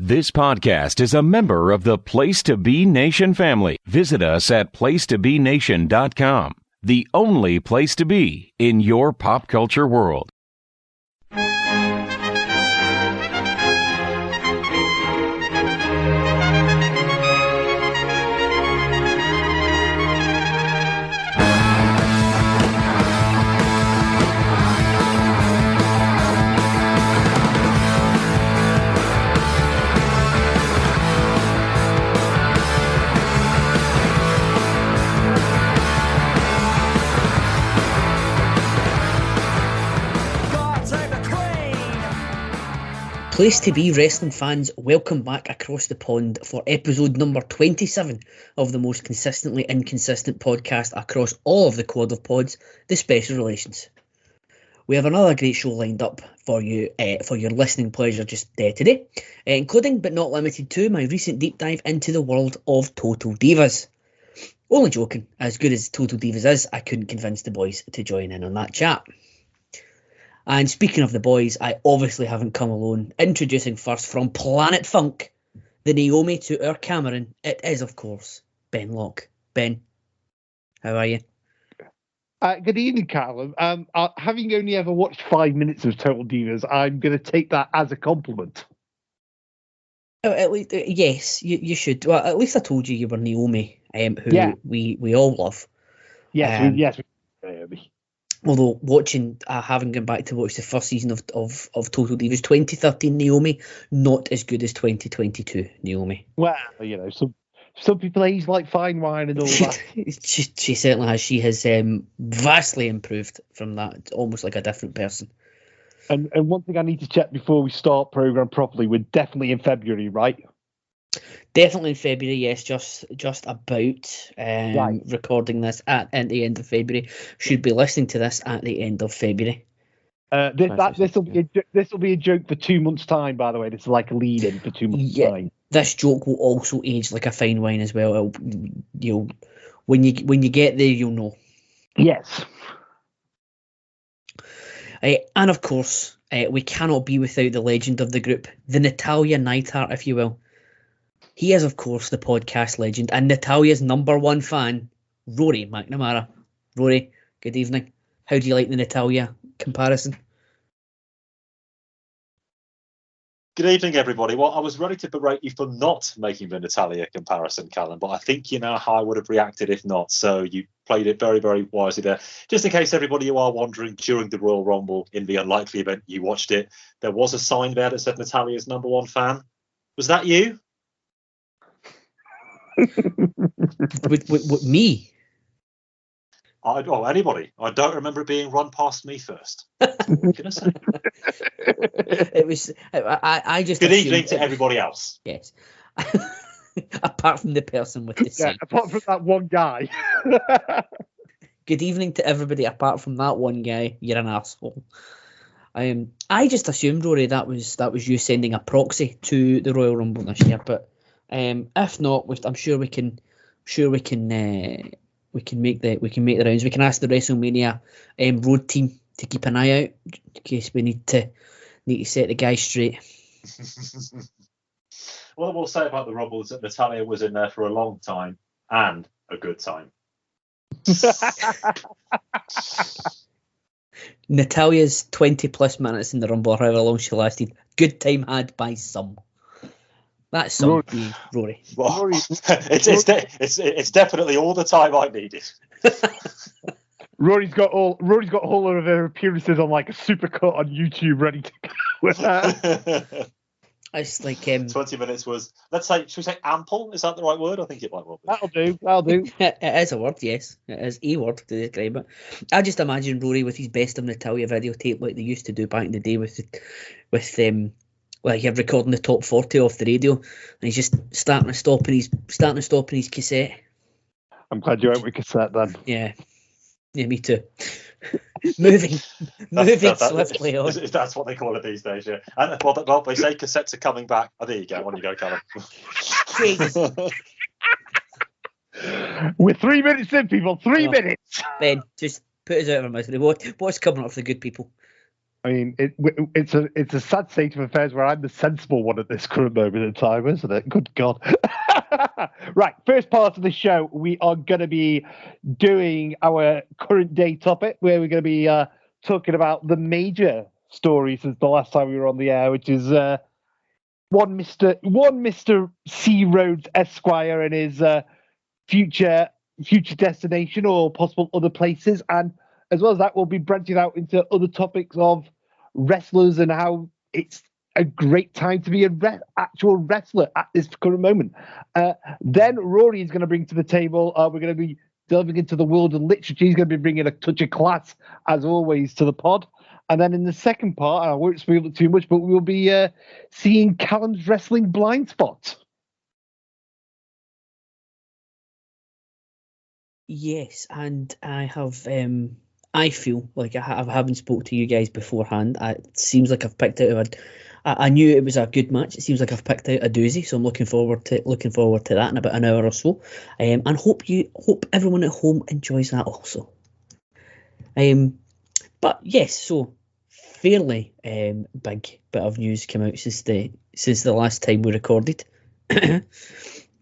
This podcast is a member of the Place to Be Nation family. Visit us at placetobenation.com, the only place to be in your pop culture world. Place to be wrestling fans, welcome back across the pond for episode number 27 of the most consistently inconsistent podcast across all of the quad of pods, the Special Relations. We have another great show lined up for you, for your listening pleasure just today, including but not limited to my recent deep dive into the world of Total Divas. Only joking, as good as Total Divas is, I couldn't convince the boys to join in on that chat. And speaking of the boys, I obviously haven't come alone. Introducing first from Planet Funk, the Naomi to our Cameron, it is, of course, Ben Locke. Ben, how are you? Good evening, Calum. Having only ever watched 5 minutes of Total Divas, I'm going to take that as a compliment. Oh, at least, yes, you should. Well, at least I told you were Naomi, who we all love. Yes, yes. Naomi. Although having gone back to watch the first season of Total Divas, 2013 Naomi, not as good as 2022 Naomi. Well, you know, some people age like fine wine and all that. she certainly has. She has vastly improved from that, almost like a different person. And one thing I need to check before we start program properly, we're definitely in February, right? Definitely in February, yes, just about right. Recording this at the end of February. Should be listening to this at the end of February. This will be a joke for 2 months' time, by the way. This is like a lead in for 2 months' time. This joke will also age like a fine wine as well. When you get there, you'll know. Yes. And of course, we cannot be without the legend of the group, the Natalia Neidhart, if you will. He is, of course, the podcast legend and Natalia's number one fan, Rory McNamara. Rory, good evening. How do you like the Natalia comparison? Good evening, everybody. Well, I was ready to berate you for not making the Natalia comparison, Calum, but I think you know how I would have reacted if not. So you played it very, very wisely there. Just in case everybody you are wondering, during the Royal Rumble, in the unlikely event you watched it, there was a sign there that said Natalia's number one fan. Was that you? with me? Anybody. I don't remember it being run past me first. What can I say? It was. I just. Good evening to everybody else. Yes. Apart from the person with the sign. Apart from that one guy. Good evening to everybody. Apart from that one guy, you're an asshole. I just assumed, Rory, that was you sending a proxy to the Royal Rumble this year, but. If not, I'm sure we can make the rounds. We can ask the WrestleMania road team to keep an eye out in case we need to set the guy straight. What I will say about the Rumble is that Natalia was in there for a long time and a good time. Natalia's 20 plus minutes in the Rumble, or however long she lasted, good time had by some. That's some Rory. Well, Rory. It's definitely all the time I needed. Rory's got all of her appearances on like a supercut on YouTube ready to go. It's like 20 minutes was, should we say ample? Is that the right word? I think it might well be. That'll do. It is a word, yes. It is a word to describe it. I just imagine Rory with his Best of Natalia videotape like they used to do back in the day with like you're recording the top 40 off the radio, and he's just starting to stop in his cassette. I'm glad you went with cassette then. Yeah, me too. moving swiftly on. That's what they call it these days, yeah. And well, they say cassettes are coming back. Oh, there you go. On you go, Calum. Jesus. We're 3 minutes in, people. 3 minutes. Ben, just put us out of our misery. What's coming up for the good people? I mean, it's a sad state of affairs where I'm the sensible one at this current moment in time, isn't it? Good God. Right, first part of the show, we are going to be doing our current day topic, where we're going to be talking about the major story since the last time we were on the air, which is one Mr. C. Rhodes Esquire and his future destination or possible other places, and as well as that, we'll be branching out into other topics of wrestlers and how it's a great time to be an actual wrestler at this current moment. Then Rory is going to bring to the table, we're going to be delving into the world of literature. He's going to be bringing a touch of class, as always, to the pod. And then in the second part, I won't spoil it too much, but we'll be seeing Calum's wrestling blind spot. Yes, and I have. I feel like I haven't spoke to you guys beforehand. It seems like I've picked out I knew it was a good match. It seems like I've picked out a doozy, so I'm looking forward to that in about an hour or so. And hope everyone at home enjoys that also. But yes, so fairly big bit of news came out since the last time we recorded. Maybe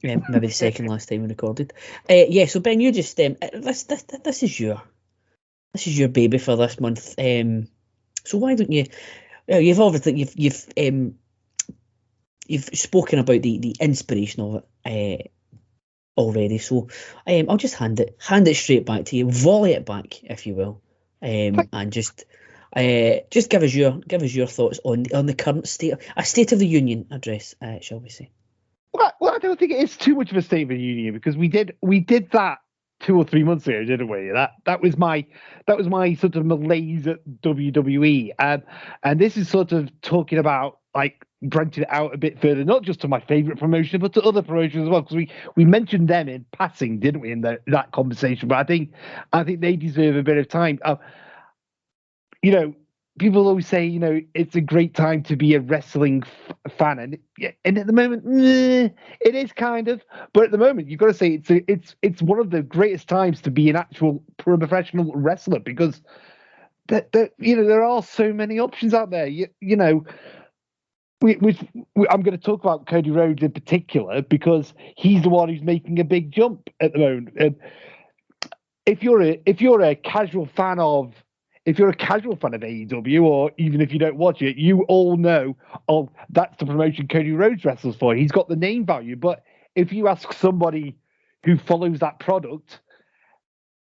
the second last time we recorded. Yeah, so Ben, you just this is your baby for this month. So why don't you? You've obviously you've spoken about the inspiration of it already. So I'll just hand it straight back to you, volley it back, if you will, and just give us your thoughts on the current state of the union address, shall we say? Well, I don't think it is too much of a state of the union, because we did that 2 or 3 months ago, didn't we? That was my sort of malaise at WWE, and this is sort of talking about like branching it out a bit further, not just to my favorite promotion, but to other promotions as well, because we mentioned them in passing, didn't we, in that conversation? But I think they deserve a bit of time. People always say, it's a great time to be a wrestling fan, and at the moment, it is kind of. But at the moment, you've got to say it's one of the greatest times to be an actual professional wrestler, because there are so many options out there. I'm going to talk about Cody Rhodes in particular, because he's the one who's making a big jump at the moment. And if you're a casual fan of AEW, or even if you don't watch it, you all know, that's the promotion Cody Rhodes wrestles for. He's got the name value. But if you ask somebody who follows that product,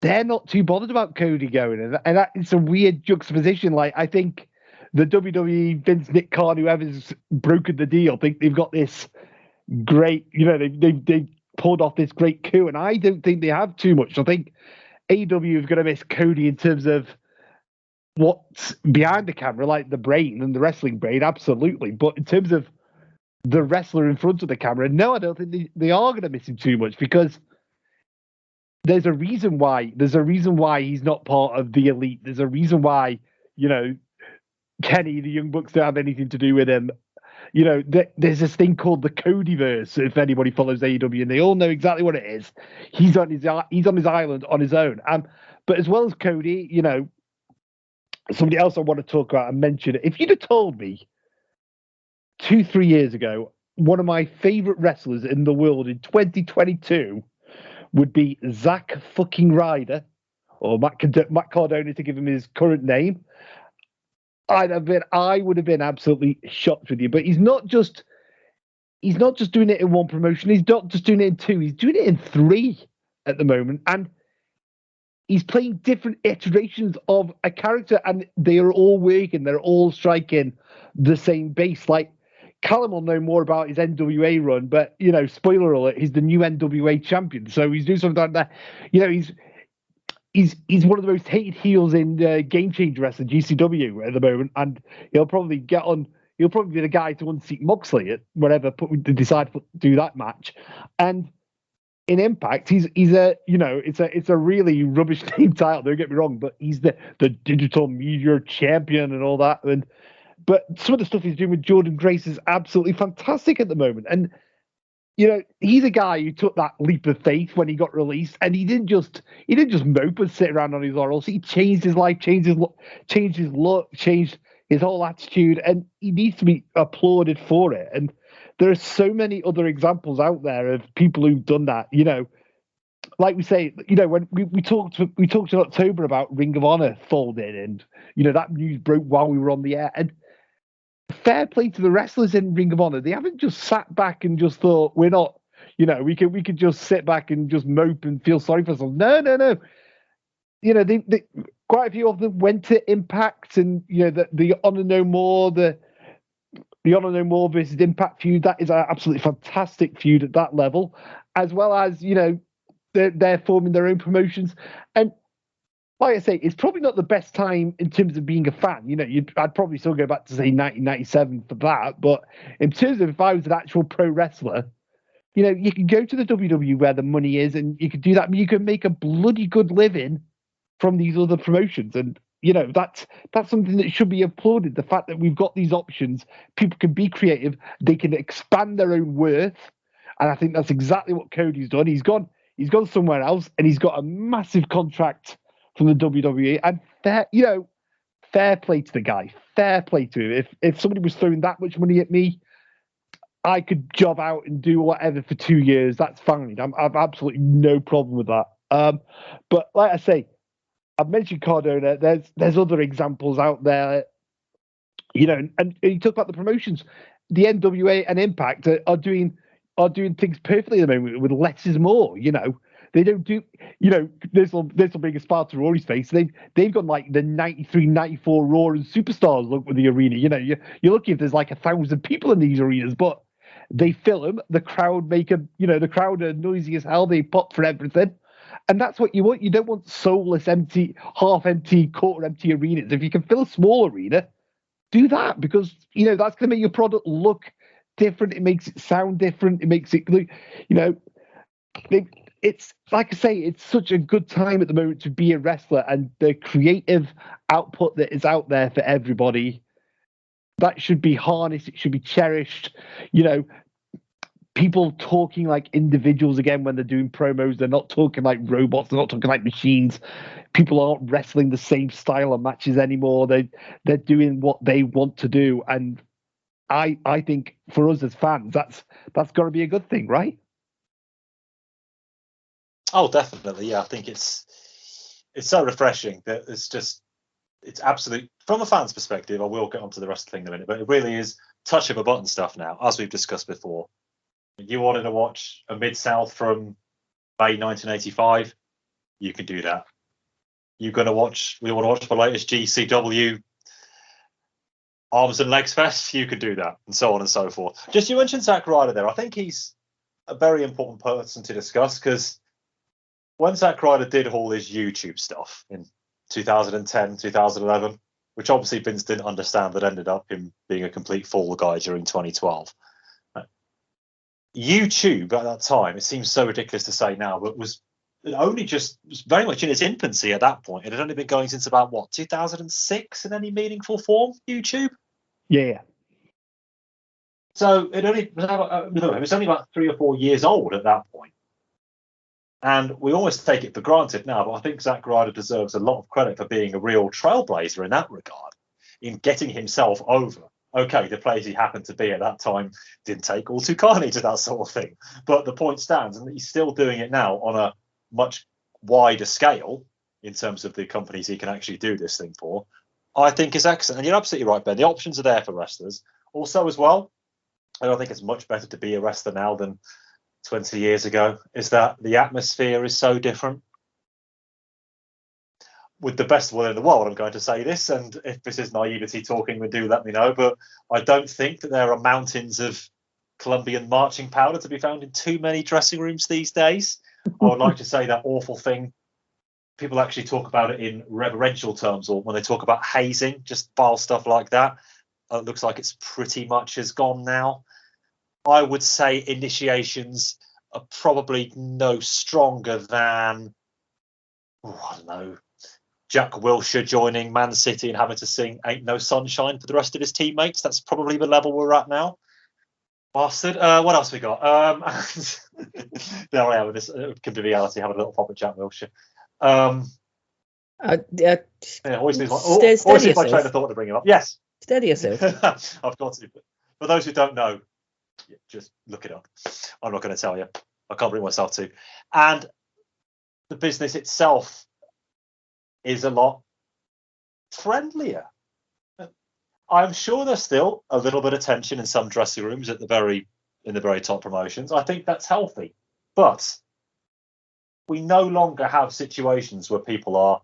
they're not too bothered about Cody going. And it's a weird juxtaposition. Like, I think the WWE, Vince, Nick Khan, whoever's broken the deal, think they've got this great, they pulled off this great coup. And I don't think they have too much. I think AEW is going to miss Cody in terms of what's behind the camera, like the brain and the wrestling brain, absolutely. But in terms of the wrestler in front of the camera, no, I don't think they are going to miss him too much, because there's a reason why he's not part of the elite. There's a reason why, Kenny, the Young Bucks, don't have anything to do with him. There's this thing called the Codyverse. If anybody follows AEW, and they all know exactly what it is. He's on his island on his own. But as well as Cody, somebody else I want to talk about and mention, if you'd have told me 2-3 years ago, one of my favorite wrestlers in the world in 2022 would be Zack fucking Ryder, or Matt Cardona, to give him his current name, I would have been absolutely shocked with you. But he's not just doing it in one promotion. He's not just doing it in 2. He's doing it in 3 at the moment, and he's playing different iterations of a character, and they are all working. They're all striking the same base. Like, Calum will know more about his NWA run, but, spoiler alert, he's the new NWA champion. So he's doing something like that. He's one of the most hated heels in Game Changer Wrestling, GCW, at the moment, and he'll probably be the guy to unseat Moxley at whenever they decide to do that match. And in Impact, he's it's a really rubbish name title, don't get me wrong, but he's the digital media champion and all that. But some of the stuff he's doing with Jordan Grace is absolutely fantastic at the moment. And he's a guy who took that leap of faith when he got released, and he didn't just mope and sit around on his laurels. He changed his life, changed his look, changed his whole attitude, and he needs to be applauded for it. And there are so many other examples out there of people who've done that. Like we say, when we talked in October about Ring of Honor folding, and that news broke while we were on the air. And fair play to the wrestlers in Ring of Honor; they haven't just sat back and just thought we're not. We could just sit back and just mope and feel sorry for ourselves. No. They quite a few of them went to Impact, and the Honor No More, the Honor No More versus Impact feud. That is an absolutely fantastic feud at that level, as well as they're forming their own promotions. And like I say, it's probably not the best time in terms of being a fan. I'd probably still go back to say 1997 for that. But in terms of if I was an actual pro wrestler, you can go to the WWE where the money is, and you can do that. I mean, you can make a bloody good living from these other promotions, and that's something that should be applauded. The fact that we've got these options, people can be creative, they can expand their own worth, and I think that's exactly what Cody's done. He's gone somewhere else, and he's got a massive contract from the WWE. And fair play to the guy. Fair play to him. If somebody was throwing that much money at me, I could job out and do whatever for 2 years. That's fine. I've absolutely no problem with that. But like I say, I've mentioned Cardona. There's other examples out there, and you talk about the promotions. The NWA and Impact are doing things perfectly at the moment with less is more. They don't do, this will bring a smile to Rory's face. They've got like the 93, 94 Raw and Superstars look with the arena. You're lucky if there's like 1,000 people in these arenas, but they fill them. The crowd the crowd are noisy as hell. They pop for everything. And that's what you want. You don't want soulless, empty, half-empty, quarter-empty arenas. If you can fill a small arena, do that, because that's going to make your product look different. It makes it sound different. It makes it look, it's like I say, it's such a good time at the moment to be a wrestler, and the creative output that is out there for everybody, that should be harnessed. It should be cherished. People talking like individuals again when they're doing promos. They're not talking like robots. They're not talking like machines. People aren't wrestling the same style of matches anymore. They're doing what they want to do, and I think for us as fans, that's got to be a good thing, right? Oh, definitely. Yeah, I think it's so refreshing that it's absolute. From a fan's perspective, I will get onto the rest of the thing in a minute, but it really is touch of a button stuff now, as we've discussed before. You wanted to watch a Mid-South from May 1985, you can do that. We want to watch the latest GCW Arms and Legs Fest, you could do that, and so on and so forth. Just, you mentioned Zack Ryder there. I think he's a very important person to discuss, because when Zack Ryder did all his YouTube stuff in 2010, 2011, which obviously Vince didn't understand, that ended up him being a complete fall guy during 2012. YouTube at that time, it seems so ridiculous to say now, but was very much in its infancy at that point. It had only been going since about 2006 in any meaningful form, YouTube? Yeah. So it was only about 3 or 4 years old at that point. And we almost take it for granted now, but I think Zack Ryder deserves a lot of credit for being a real trailblazer in that regard, in getting himself over. Okay, the place he happened to be at that time didn't take all too kindly to that sort of thing. But the point stands, and he's still doing it now on a much wider scale in terms of the companies he can actually do this thing for, I think is excellent. And you're absolutely right, Ben. The options are there for wrestlers. Also, as well, I don't think it's much better to be a wrestler now than 20 years ago, is that the atmosphere is so different. With the best will in the world, I'm going to say this, and if this is naivety talking, then do let me know, but I don't think that there are mountains of Colombian marching powder to be found in too many dressing rooms these days. I would like to say that awful thing. People actually talk about it in reverential terms, or when they talk about hazing, just vile stuff like that. It looks like it's pretty much has gone now. I would say initiations are probably no stronger than, I don't know, Jack Wilshere joining Man City and having to sing Ain't No Sunshine for the rest of his teammates. That's probably the level we're at now. Bastard. What else we got? There I am with this conviviality, having a little pop at Jack Wilshere. Always seems like train of thought to bring him up. Yes. Steady yourself. I've got to. For those who don't know, just look it up. I'm not going to tell you. I can't bring myself to. And the business itself is a lot friendlier. I'm sure there's still a little bit of tension in some dressing rooms in the very top promotions. I think that's healthy. But we no longer have situations where people are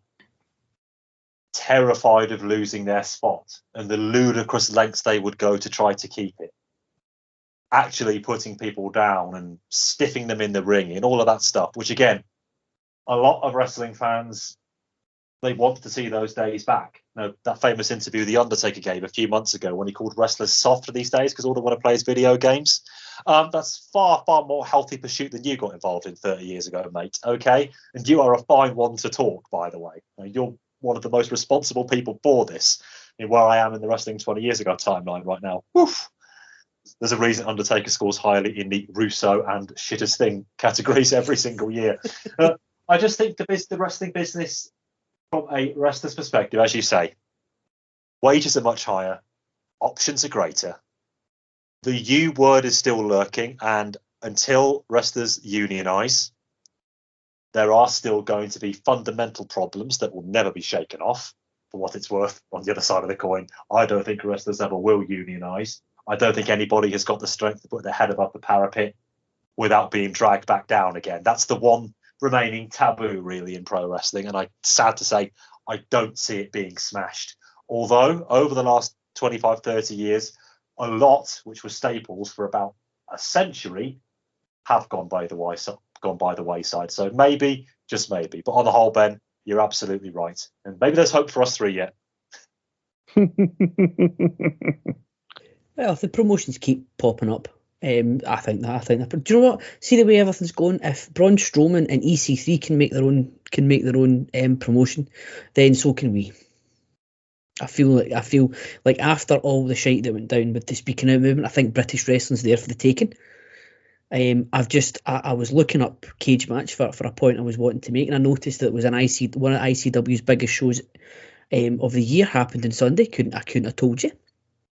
terrified of losing their spot and the ludicrous lengths they would go to try to keep it. Actually putting people down and stiffing them in the ring and all of that stuff, which again, a lot of wrestling fans, they wanted to see those days back. You know, that famous interview The Undertaker gave a few months ago when he called wrestlers soft these days because all they want to play is video games. That's far, far more healthy pursuit than you got involved in 30 years ago, mate. Okay? And you are a fine one to talk, by the way. You're one of the most responsible people for this. I mean, where I am in the wrestling 20 years ago timeline right now. Woof. There's a reason Undertaker scores highly in the Russo and shittest thing categories every single year. I just think the wrestling business, from a wrestler's perspective, as you say, wages are much higher, options are greater. The U word is still lurking, and until wrestlers unionize, there are still going to be fundamental problems that will never be shaken off. For what it's worth, on the other side of the coin, I don't think wrestlers ever will unionize. I don't think anybody has got the strength to put their head above the parapet without being dragged back down again. That's the one remaining taboo, really, in pro wrestling. And sad to say, I don't see it being smashed. Although, over the last 25, 30 years, a lot, which was staples for about a century, have gone by the wayside. So maybe, just maybe. But on the whole, Ben, you're absolutely right. And maybe there's hope for us three yet. Well, if the promotions keep popping up, I think that. But do you know what? See the way everything's going. If Braun Strowman and EC3 can make their own promotion, then so can we. I feel like after all the shite that went down with the speaking out movement, I think British wrestling's there for the taking. I was looking up Cage Match for a point I was wanting to make, and I noticed that it was one of ICW's biggest shows of the year happened on Sunday. I couldn't have told you.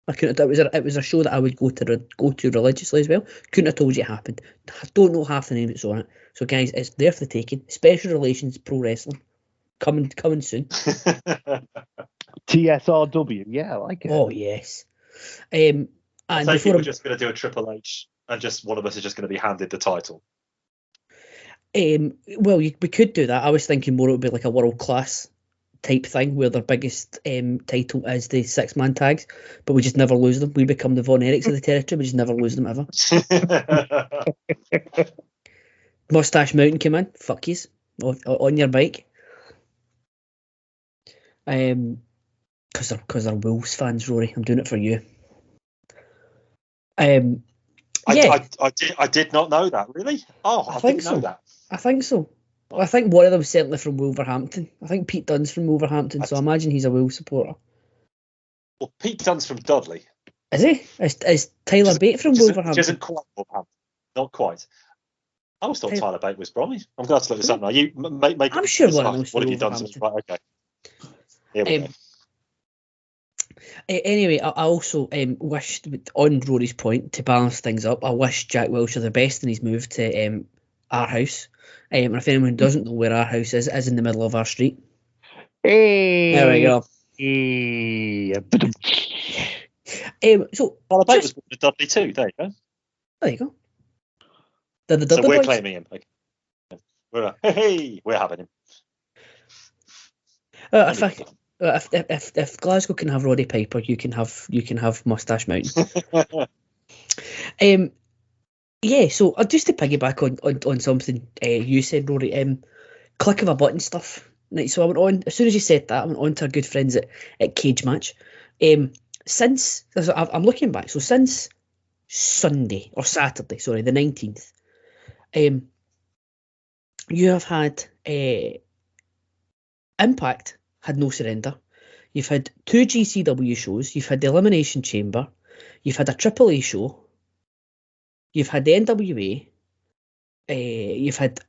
It was a show that I would go to religiously as well. Couldn't have told you it happened. I don't know half the name that's on it. So guys, it's there for the taking. Special Relations Pro Wrestling coming soon. TSRW, yeah, I like it. Oh yes. And I think we're just going to do a Triple H, and just one of us is just going to be handed the title. Well, we could do that. I was thinking more it would be like a world class type thing where their biggest title is the 6-man tags, but we just never lose them. We become the Von Erichs of the territory. We just never lose them ever. Mustache Mountain came in. Fuck yous. On your bike. Because they're Wolves fans, Rory. I'm doing it for you. I did not know that, really. I didn't know that. I think so. Well, I think one of them's certainly from Wolverhampton. I think Pete Dunne's from Wolverhampton, so I imagine he's a Wolves supporter. Well, Pete Dunne's from Dudley. Is he? Is Tyler Bate from Wolverhampton? Which isn't quite Wolverhampton. Not quite. I always thought Tyler Bate was Bromley. I'm glad to look this up now. You make I'm sure one of those. What have you done? Right, okay. Here we go. Anyway, I also wished, on Rory's point, to balance things up, I wish Jack Wilshere the best in his move to our house. And if anyone doesn't know where our house is in the middle of our street. Hey, there we go. So Tyler Bate was born in Dudley too. There you go. There you go. So we're claiming him. Okay. We're having him. If Glasgow can have Roddy Piper, you can have Mustache Mountain. Yeah, so just to piggyback on something you said, Rory, click of a button stuff. Right, so I went on, as soon as you said that, I went on to our good friends at Cage Match. I'm looking back, so since Saturday, the 19th, you have had Impact had No Surrender. You've had 2 GCW shows. You've had the Elimination Chamber. You've had a AAA show. You've had the NWA. You've had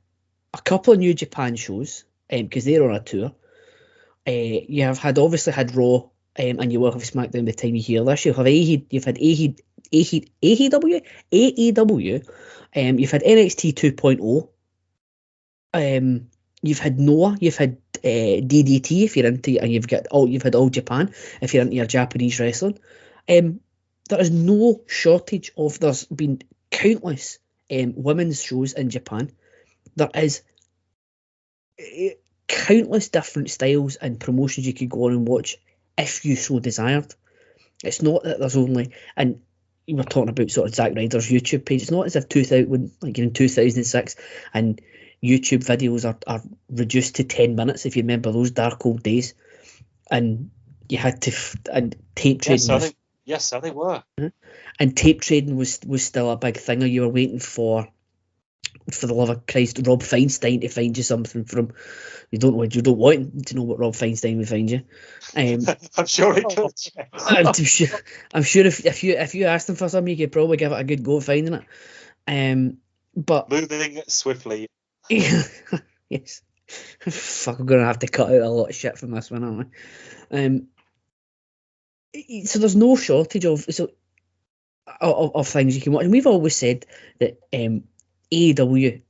a couple of New Japan shows because they're on a tour. You have obviously had Raw and you will have SmackDown by the time you hear this. You've had AEW, you've had NXT 2.0, you've had Noah, you've had DDT if you're into, and you've had All Japan if you're into your Japanese wrestling. There is no shortage of. There's been countless women's shows in Japan. There is countless different styles and promotions you could go on and watch if you so desired. It's not that there's only, and you were talking about sort of Zack Ryder's YouTube page. It's not as if 2006 and YouTube videos are reduced to 10 minutes, if you remember those dark old days, and you had to and tape trading. Yes, they were. And tape trading was still a big thing. Or you were waiting for the love of Christ, Rob Feinstein to find you something from. You don't want to know what Rob Feinstein would find you. I'm sure he could. I'm sure if you asked him for something, you could probably give it a good go at finding it. But moving swiftly. Yes. Fuck, I'm gonna have to cut out a lot of shit from this one, aren't I? So there's no shortage of things you can watch, and we've always said that AEW,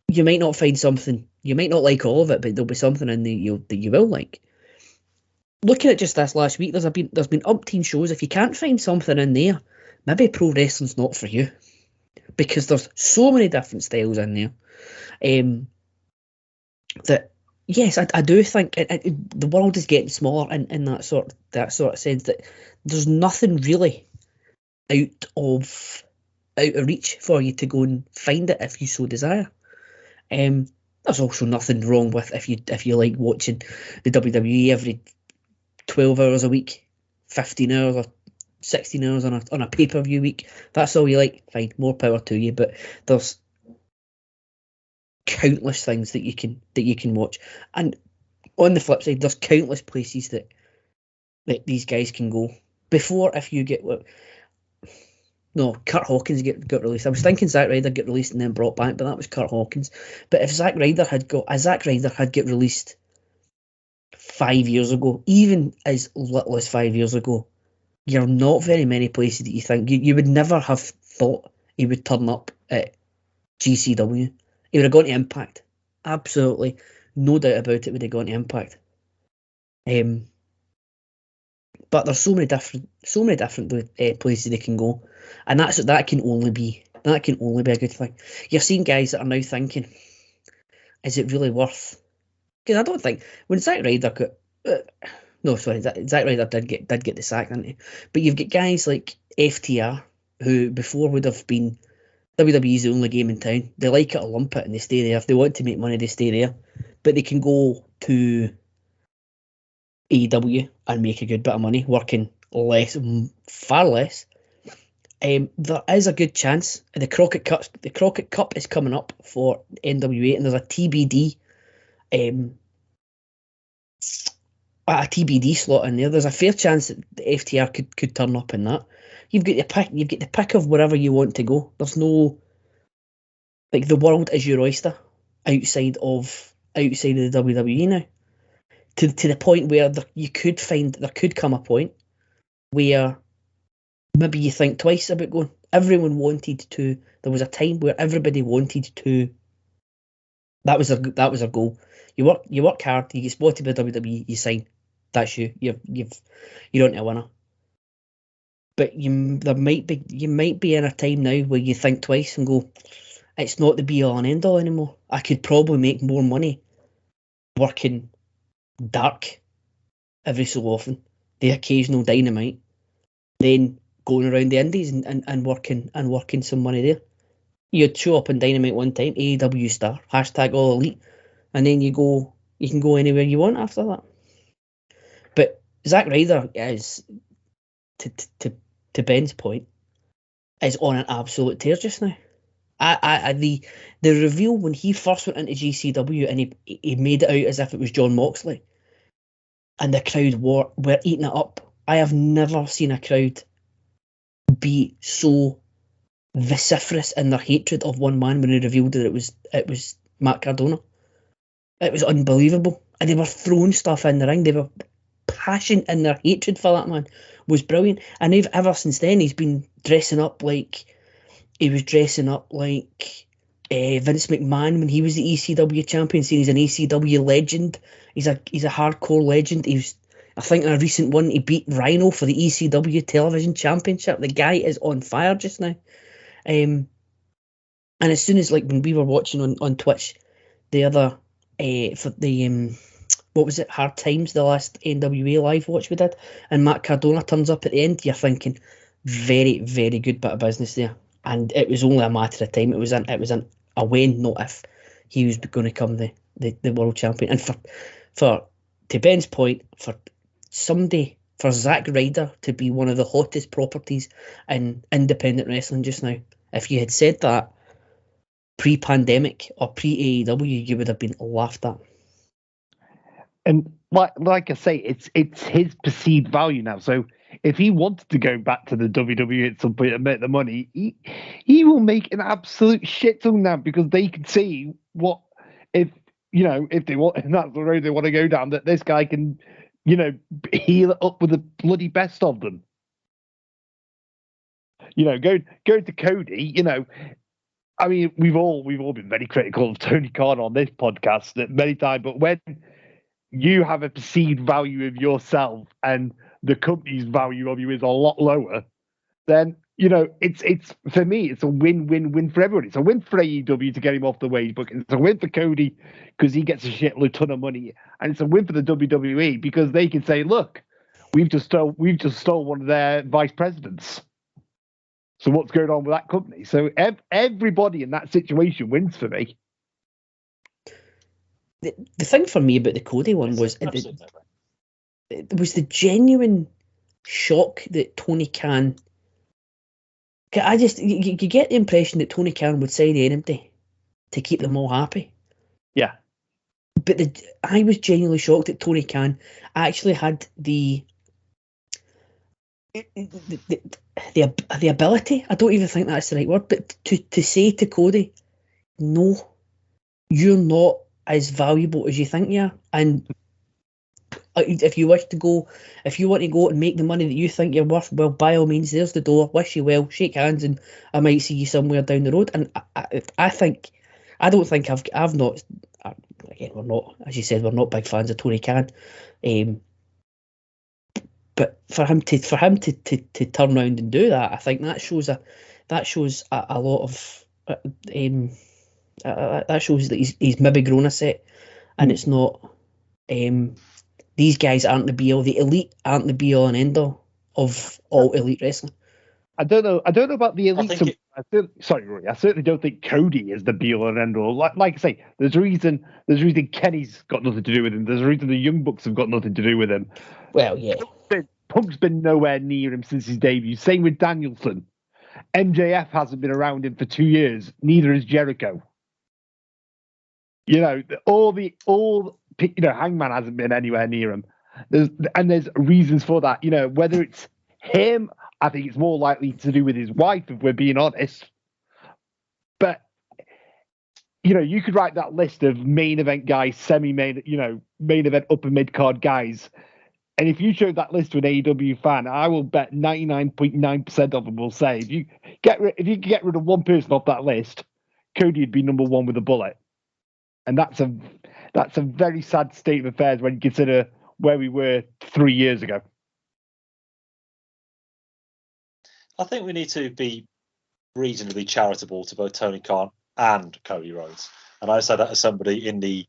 you might not find something, you might not like all of it, but there'll be something in there that you will like. Looking at just this last week, there's been umpteen shows. If you can't find something in there, maybe pro wrestling's not for you, because there's so many different styles in there. That yes, I do think the world is getting smaller in that sort of sense, that there's nothing really out of reach for you to go and find it if you so desire. There's also nothing wrong with if you like watching the WWE every 12 hours a week, 15 hours or 16 hours on a pay-per-view week. That's all you like, fine, more power to you. But there's countless things that you can watch, and on the flip side, there's countless places that these guys can go. Before, if you get Kurt Hawkins got released. I was thinking Zack Ryder get released and then brought back, but that was Kurt Hawkins. But if Zack Ryder had got released 5 years ago, even as little as 5 years ago, you're not very many places that you think you would never have thought he would turn up at GCW. He would have gone to Impact. Absolutely, no doubt about it. Would have gone to Impact. But there's so many different places they can go, and that can only be a good thing. You're seeing guys that are now thinking, is it really worth? Because I don't think when Zack Ryder Zack Ryder did get the sack, didn't he? But you've got guys like FTR who before would have been WWE's the only game in town. They like it or lump it and they stay there. If they want to make money, they stay there. But they can go to AEW and make a good bit of money, working far less. There is a good chance the Crockett Cup is coming up for NWA, and there's a TBD slot in there. There's a fair chance that the FTR could turn up in that. You've got the pick of wherever you want to go. There's no, like, the world is your oyster outside of the WWE now. To the point where there could come a point where maybe you think twice about going. There was a time where everybody wanted to. That was a goal. You work hard. You get spotted by WWE. You sign. That's you. You're onto a winner. But you might be in a time now where you think twice and go, it's not the be all and end all anymore. I could probably make more money working dark every so often, the occasional Dynamite, then going around the indies and working some money there. You'd show up on Dynamite one time, AEW star, #all elite, and then you can go anywhere you want after that. But Zack Ryder is, to Ben's point, is on an absolute tear just now. The reveal when he first went into GCW and he made it out as if it was John Moxley, and the crowd were eating it up. I have never seen a crowd be so vociferous in their hatred of one man when he revealed that it was Matt Cardona. It was unbelievable. and they were throwing stuff in the ring. They were passion in their hatred for that man was brilliant. And ever since then, he's been dressing up like Vince McMahon when he was the ECW champion. Saying he's an ECW legend. He's a hardcore legend. I think in a recent one he beat Rhino for the ECW television championship. The guy is on fire just now. And as soon as, like, when we were watching on Twitch the other for the what was it, Hard Times, the last NWA live watch we did, and Matt Cardona turns up at the end, you're thinking, very, very good bit of business there. And it was only a matter of time. It was a when, not if, he was going to become the world champion. And for to Ben's point, for Zack Ryder to be one of the hottest properties in independent wrestling just now, if you had said that pre-pandemic or pre-AEW, you would have been laughed at. And like I say, it's his perceived value now. So if he wanted to go back to the WWE at some point and make the money, he will make an absolute shit ton now, because they can see what if they want, and that's the road they want to go down, that this guy can, heal it up with the bloody best of them. Go to Cody. I mean, we've all been very critical of Tony Khan on this podcast at many times, but when you have a perceived value of yourself and the company's value of you is a lot lower, then it's for me, it's a win-win-win for everybody. It's a win for AEW to get him off the wage book. It's a win for Cody because he gets a shitload ton of money, and it's a win for the WWE because they can say, look, we've just stole one of their vice presidents. So what's going on with that company? So everybody in that situation wins for me. The thing for me about the Cody one was it was the genuine shock that Tony Khan. You get the impression that Tony Khan would sign anybody to keep them all happy. Yeah. But I was genuinely shocked that Tony Khan actually had the ability, I don't even think that's the right word, but to say to Cody, no, you're not as valuable as you think you are, and if you want to go and make the money that you think you're worth, well, by all means, there's the door, wish you well, shake hands, and I might see you somewhere down the road. And again, we're not, as you said, we're not big fans of Tony Khan, but for him to turn around and do that, I think that shows a lot of that shows that he's maybe grown a set, and it's not. These guys aren't the be all. The elite aren't the be all and end all of all elite wrestling. I don't know about the elite. Sorry, Rory. I certainly don't think Cody is the be all and end all. Like I say, there's a reason Kenny's got nothing to do with him. There's a reason the Young Bucks have got nothing to do with him. Well, yeah. Punk's been nowhere near him since his debut. Same with Danielson. MJF hasn't been around him for 2 years. Neither is Jericho. Hangman hasn't been anywhere near him. There's reasons for that. Whether it's him, I think it's more likely to do with his wife, if we're being honest. But you could write that list of main event guys, semi-main, main event upper mid card guys, and if you showed that list to an AEW fan, I will bet 99.9% of them will say, if you could get rid of one person off that list, Cody would be number one with a bullet. And that's a very sad state of affairs when you consider where we were 3 years ago. I think we need to be reasonably charitable to both Tony Khan and Cody Rhodes. And I say that as somebody in the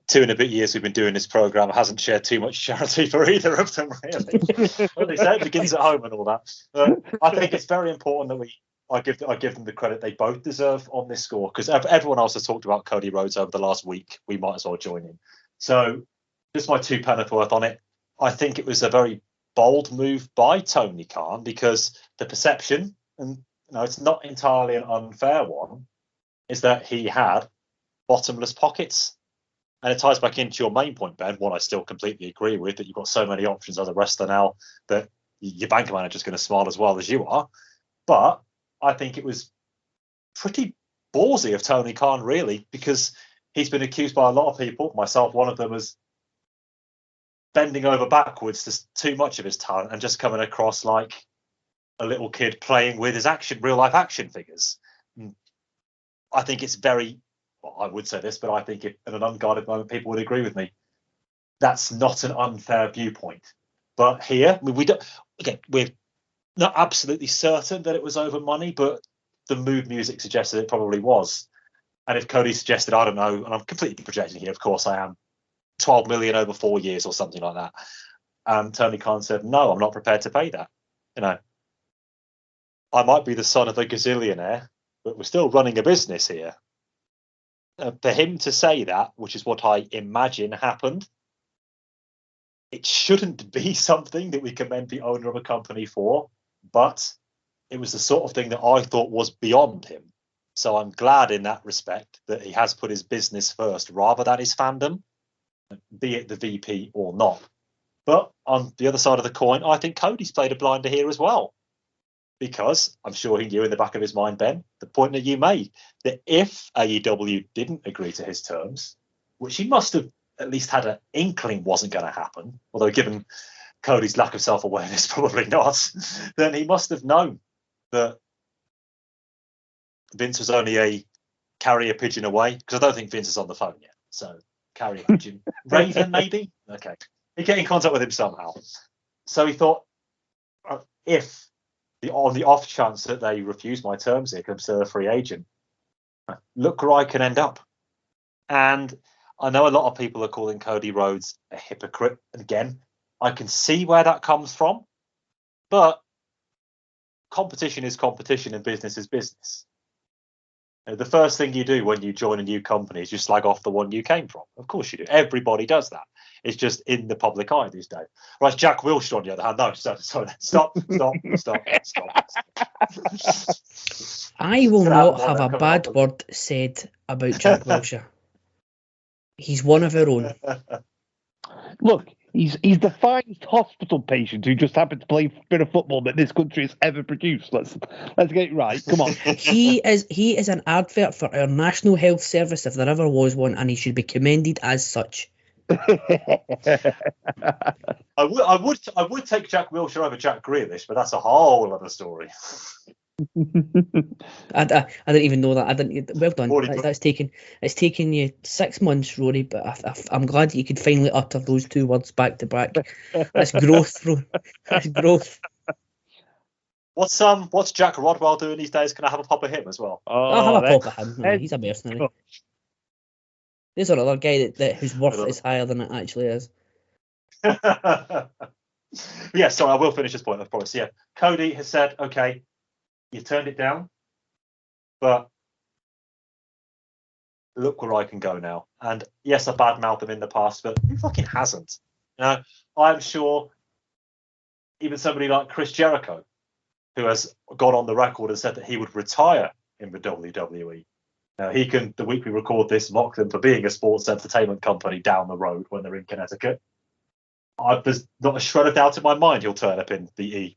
2 and a bit years we've been doing this program hasn't shared too much charity for either of them, really. Well, they say it begins at home and all that. I think it's very important that I give them the credit they both deserve on this score, because everyone else has talked about Cody Rhodes over the last week. We might as well join in. So just my 2 penneth worth on it. I think it was a very bold move by Tony Khan, because the perception, and it's not entirely an unfair one, is that he had bottomless pockets. And it ties back into your main point, Ben, one I still completely agree with, that you've got so many options as a wrestler now that your bank manager's going to smile as well as you are. But I think it was pretty ballsy of Tony Khan, really, because he's been accused by a lot of people, myself one of them, as bending over backwards to too much of his talent and just coming across like a little kid playing with his real life action figures. I think it's I would say this, but I think in an unguarded moment, people would agree with me. That's not an unfair viewpoint. But here, we're not absolutely certain that it was over money, but the mood music suggested it probably was. And if Cody suggested, I don't know, and I'm completely projecting here, of course I am, 12 million over 4 years or something like that. And Tony Khan said, no, I'm not prepared to pay that. I might be the son of a gazillionaire, but we're still running a business here. For him to say that, which is what I imagine happened, it shouldn't be something that we commend the owner of a company for, but it was the sort of thing that I thought was beyond him. So I'm glad in that respect that he has put his business first rather than his fandom, be it the VP or not. But on the other side of the coin, I think Cody's played a blinder here as well. Because I'm sure he knew in the back of his mind, Ben, the point that you made, that if AEW didn't agree to his terms, which he must have at least had an inkling wasn't going to happen, although given Cody's lack of self-awareness, probably not, then he must have known that Vince was only a carrier pigeon away, because I don't think Vince is on the phone yet. So carrier pigeon. Raven, maybe? Okay. He'd get in contact with him somehow. So he thought, if on the off chance that they refuse my terms here, because I'm still a free agent, look where I can end up. And I know a lot of people are calling Cody Rhodes a hypocrite. And again, I can see where that comes from, but competition is competition and business is business. The first thing you do when you join a new company is you slag off the one you came from. Of course you do. Everybody does that. It's just in the public eye these days. Right, Jack Wilshere, on the other hand, no, sorry, stop. I will not have a bad word said about Jack Wilshere. He's one of our own. Look, he's the finest hospital patient who just happened to play a bit of football that this country has ever produced. Let's get it right. Come on. He is an advert for our National Health Service if there ever was one, and he should be commended as such. I would take Jack Wilshere over Jack Grealish, but that's a whole other story. I didn't even know that. I didn't. Well done. It's taken you 6 months, Rory, but I'm glad that you could finally utter those two words back to back. That's growth, bro. That's growth. What's Jack Rodwell doing these days? Can I have a pop of him as well? I'll have a pop of him. No, he's a mercenary. There's another guy that whose worth is higher than it actually is. Yeah, sorry, I will finish this point, of course. Yeah, Cody has said, okay, you turned it down, but look where I can go now. And yes, I badmouthed him in the past, but who fucking hasn't? I'm sure even somebody like Chris Jericho, who has gone on the record and said that he would retire in the WWE. Now, he can, the week we record this, mock them for being a sports entertainment company down the road when they're in Connecticut. There's not a shred of doubt in my mind he'll turn up in the E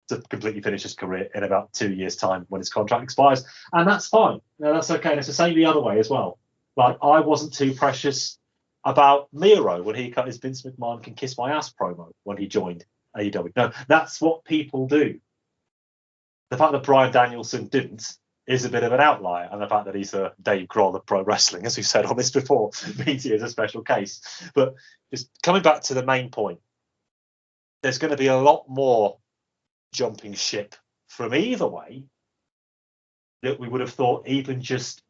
to completely finish his career in about 2 years' time when his contract expires. And that's fine. That's okay. And it's the same the other way as well. Like, I wasn't too precious about Miro when he cut his Vince McMahon can kiss my ass promo when he joined AEW. No, that's what people do. The fact that Bryan Danielson didn't is a bit of an outlier, and the fact that he's a Dave Grohl of pro wrestling, as we've said on this before, means he is a special case. But just coming back to the main point, there's going to be a lot more jumping ship from either way that we would have thought even just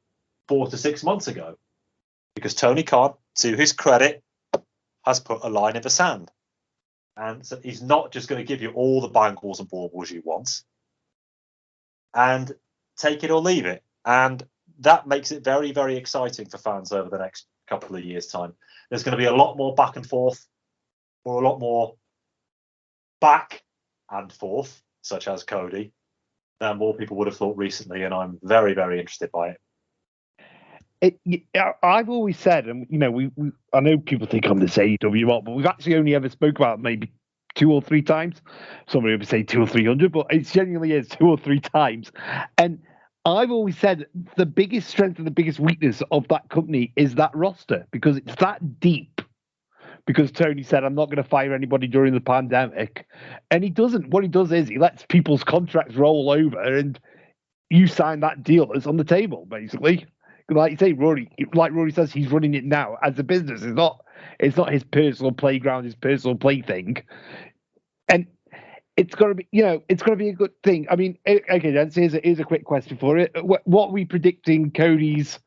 4 to 6 months ago, because Tony Khan, to his credit, has put a line in the sand, and so he's not just going to give you all the bangles and baubles you want and take it or leave it. And that makes it very, very exciting for fans over the next couple of years' time. There's going to be a lot more back and forth, or a lot more back and forth, such as Cody, than more people would have thought recently, and I'm very, very interested by it. I've always said, and I know people think I'm this AEW, but we've actually only ever spoke about maybe 2 or 3 times. Somebody would say 200 or 300, but it genuinely is 2 or 3 times. And I've always said the biggest strength and the biggest weakness of that company is that roster, because it's that deep because Tony said, I'm not going to fire anybody during the pandemic. And he doesn't. What he does is he lets people's contracts roll over and you sign that deal that's on the table, basically. Like you say, Rory says, he's running it now as a business. It's not his personal playground, his personal plaything. And it's going to be, it's going to be a good thing. I mean, okay, gents, here's a quick question for it. What are we predicting Cody's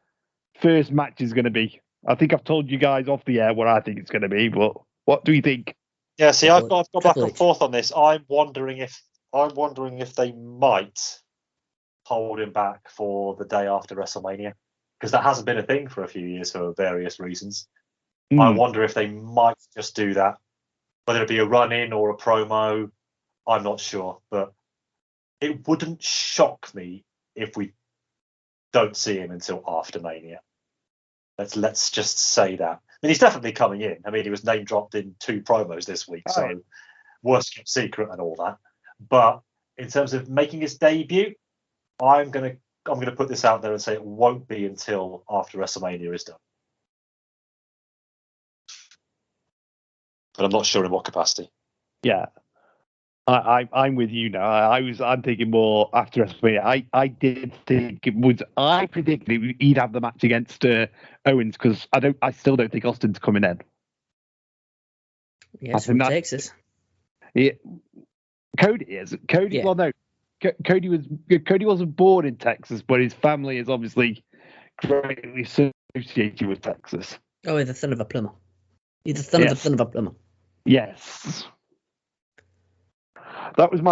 first match is going to be? I think I've told you guys off the air what I think it's going to be, but what do you think? Yeah, see, I've got back and forth on this. I'm wondering if they might hold him back for the day after WrestleMania, because that hasn't been a thing for a few years for various reasons. I wonder if they might just do that, whether it be a run-in or a promo. I'm not sure, but it wouldn't shock me if we don't see him until after Mania. Let's just say that. I mean, he's definitely coming in. I mean, he was name dropped in 2 promos this week, so worst kept secret and all that. But in terms of making his debut, I'm gonna put this out there and say it won't be until after WrestleMania is done. But I'm not sure in what capacity. Yeah. I'm with you now. I'm thinking more after WrestleMania. I did think it was. I predicted he'd have the match against Owens because I still don't think Austin's coming in. Yes, from Texas. Yeah, Cody is. Cody. Yeah. Well, no. Cody wasn't born in Texas, but his family is obviously greatly associated with Texas. Oh, he's the son of a plumber. He's the son of the son of a plumber. Yes. That was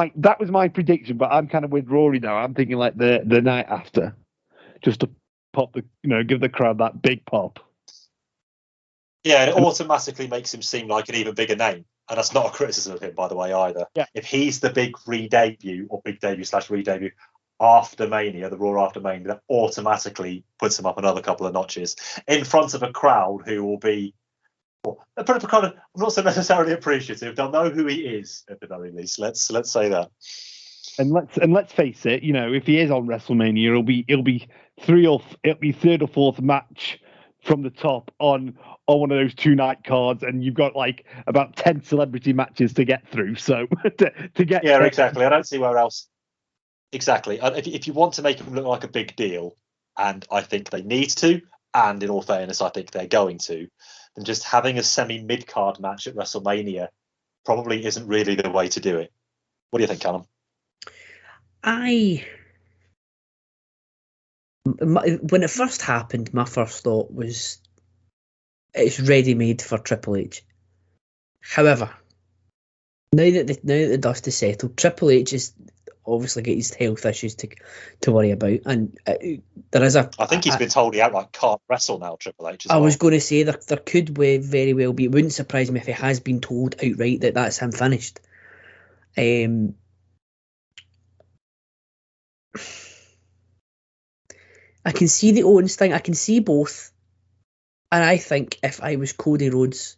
my prediction, but I'm kind of with Rory now. I'm thinking like the night after, just to pop give the crowd that big pop. Yeah, and it automatically makes him seem like an even bigger name, and that's not a criticism of him, by the way, either. Yeah. If he's the big re-debut or big debut/re-debut after Mania, the Raw after Mania, that automatically puts him up another couple of notches in front of a crowd who will be. I'm not so necessarily appreciative. They'll know who he is at the very least. Let's say that. And let's face it. If he is on WrestleMania, it'll be third or fourth match from the top on one of those 2-night cards, and you've got like about 10 celebrity matches to get through. So to get exactly. I don't see where else. Exactly. If you want to make him look like a big deal, and I think they need to, and in all fairness, I think they're going to. Then just having a semi-mid card match at WrestleMania probably isn't really the way to do it. What do you think, Calum? When it first happened, my first thought was it's ready-made for Triple H. However, now that the dust is settled, Triple H is obviously got his health issues to worry about, and there is I think he's been told he outright can't wrestle now. Triple H. I was going to say there could very well be. It wouldn't surprise me if he has been told outright that that's him finished. I can see the Owens thing. I can see both, and I think if I was Cody Rhodes,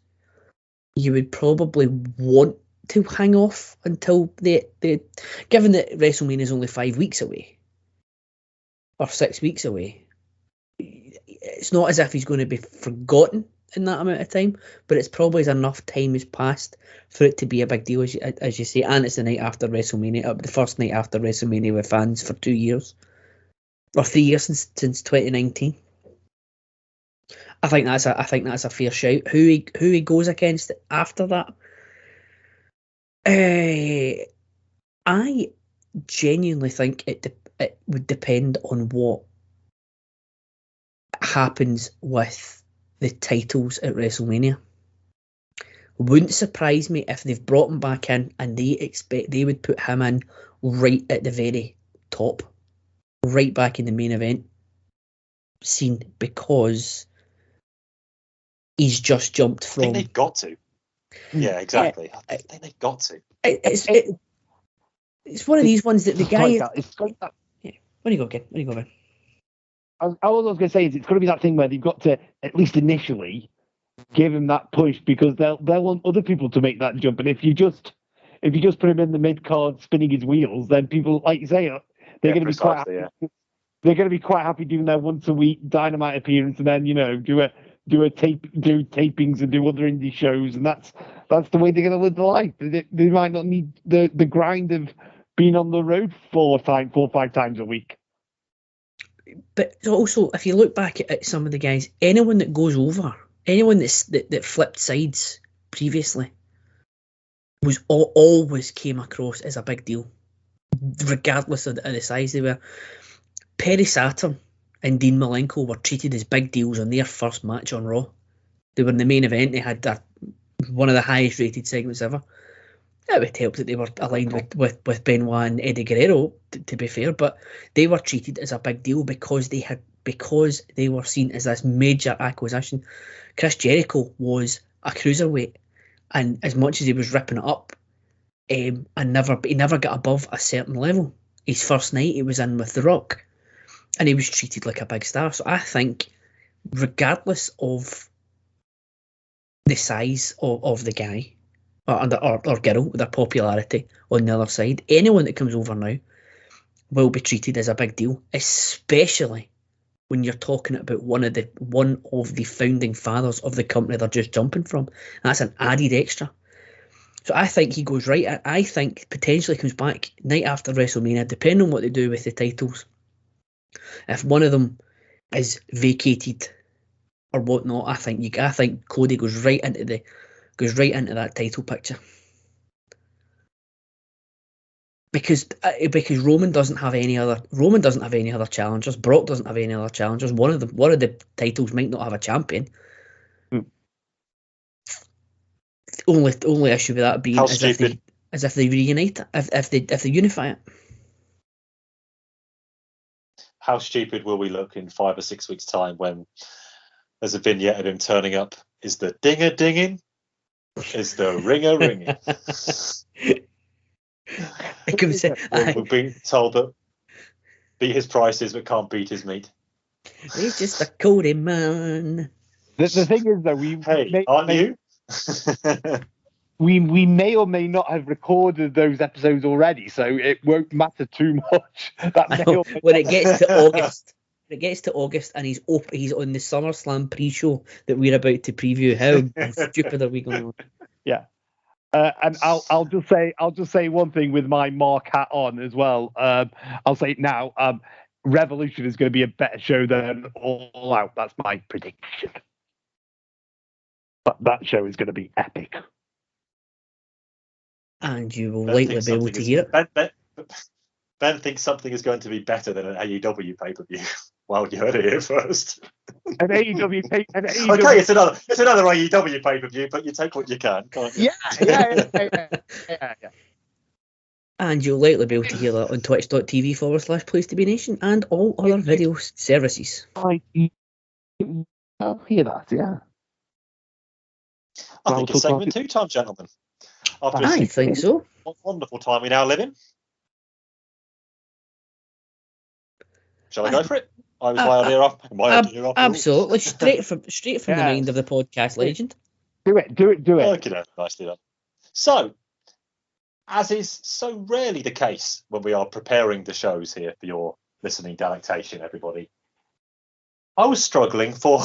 you would probably want to hang off until the given that WrestleMania is only 5 weeks away or 6 weeks away. It's not as if he's going to be forgotten in that amount of time, but it's probably enough time has passed for it to be a big deal, as you say. And it's the night after WrestleMania, the first night after WrestleMania with fans for 2 years or 3 years since 2019. I think that's a fair shout. Who he goes against after that? I genuinely think it would depend on what happens with the titles at WrestleMania. Wouldn't surprise me if they've brought him back in and they would put him in right at the very top, right back in the main event scene, because he's just jumped from. I think they've got to. Yeah, exactly. I think they've got to. It's one of these ones that the guy. Yeah. Where do you go, Ken? Where do you go, man? All I was going to say is it's going to be that thing where they've got to, at least initially, give him that push, because they'll want other people to make that jump. And if you just put him in the mid card spinning his wheels, then people, like you say, they're going to be quite happy. Yeah. They're going to be quite happy doing their once a week Dynamite appearance, and then do a tapings and do other indie shows, and that's the way they're going to live their life. They might not need the grind of being on the road 4 or 5 times a week. But also, if you look back at some of the guys, anyone that goes over, anyone that flipped sides previously, was always came across as a big deal, regardless of the size they were. Perry Saturn and Dean Malenko were treated as big deals on their first match on Raw. They were in the main event. They had one of the highest rated segments ever. It would help that they were aligned with Benoit and Eddie Guerrero, to be fair, but they were treated as a big deal because they were seen as this major acquisition. Chris Jericho was a cruiserweight, and as much as he was ripping it up, he never got above a certain level. His first night he was in with The Rock, and he was treated like a big star. So I think, regardless of the size of the guy or girl, their popularity on the other side, anyone that comes over now will be treated as a big deal, especially when you're talking about one of the founding fathers of the company they're just jumping from. That's an added extra. So I think he goes right. I think potentially comes back night after WrestleMania, depending on what they do with the titles. If one of them is vacated or whatnot, I think Cody goes right into that title picture. Because Roman doesn't have any other challengers. Brock doesn't have any other challengers. One of the titles might not have a champion. Only issue with that being as if they reunite it, if they unify it. How stupid will we look in 5 or 6 weeks' time when there's a vignette of him turning up? Is the dinger dinging? Is the ringer ringing? We're being told that beat his prices but can't beat his meat. He's just a Cody man. The thing is, though, aren't you? we may or may not have recorded those episodes already, so it won't matter too much. When it gets to August, and he's on the SummerSlam pre-show that we're about to preview. How stupid are we going on? Yeah. And I'll just say one thing with my Mark hat on as well. I'll say it now. Revolution is going to be a better show than All Out. That's my prediction. But that show is going to be epic. And you will likely be able to hear it. Ben thinks something is going to be better than an AEW pay-per-view. Well, you heard it here first. An AEW pay-per-view. Okay, it's another AEW pay-per-view, but you take what you can, can't you? Yeah. And you'll likely be able to hear that on twitch.tv/PlaceToBeNation and all other video services. I'll hear that, yeah. I think it's segment 2 time, gentlemen. I think so. What wonderful time we now live in. Shall I go for it? I was my idea off. Absolutely, straight from the mind of the podcast legend. Do it. Okay, nicely done. So, as is so rarely the case when we are preparing the shows here for your listening delectation, everybody, I was struggling for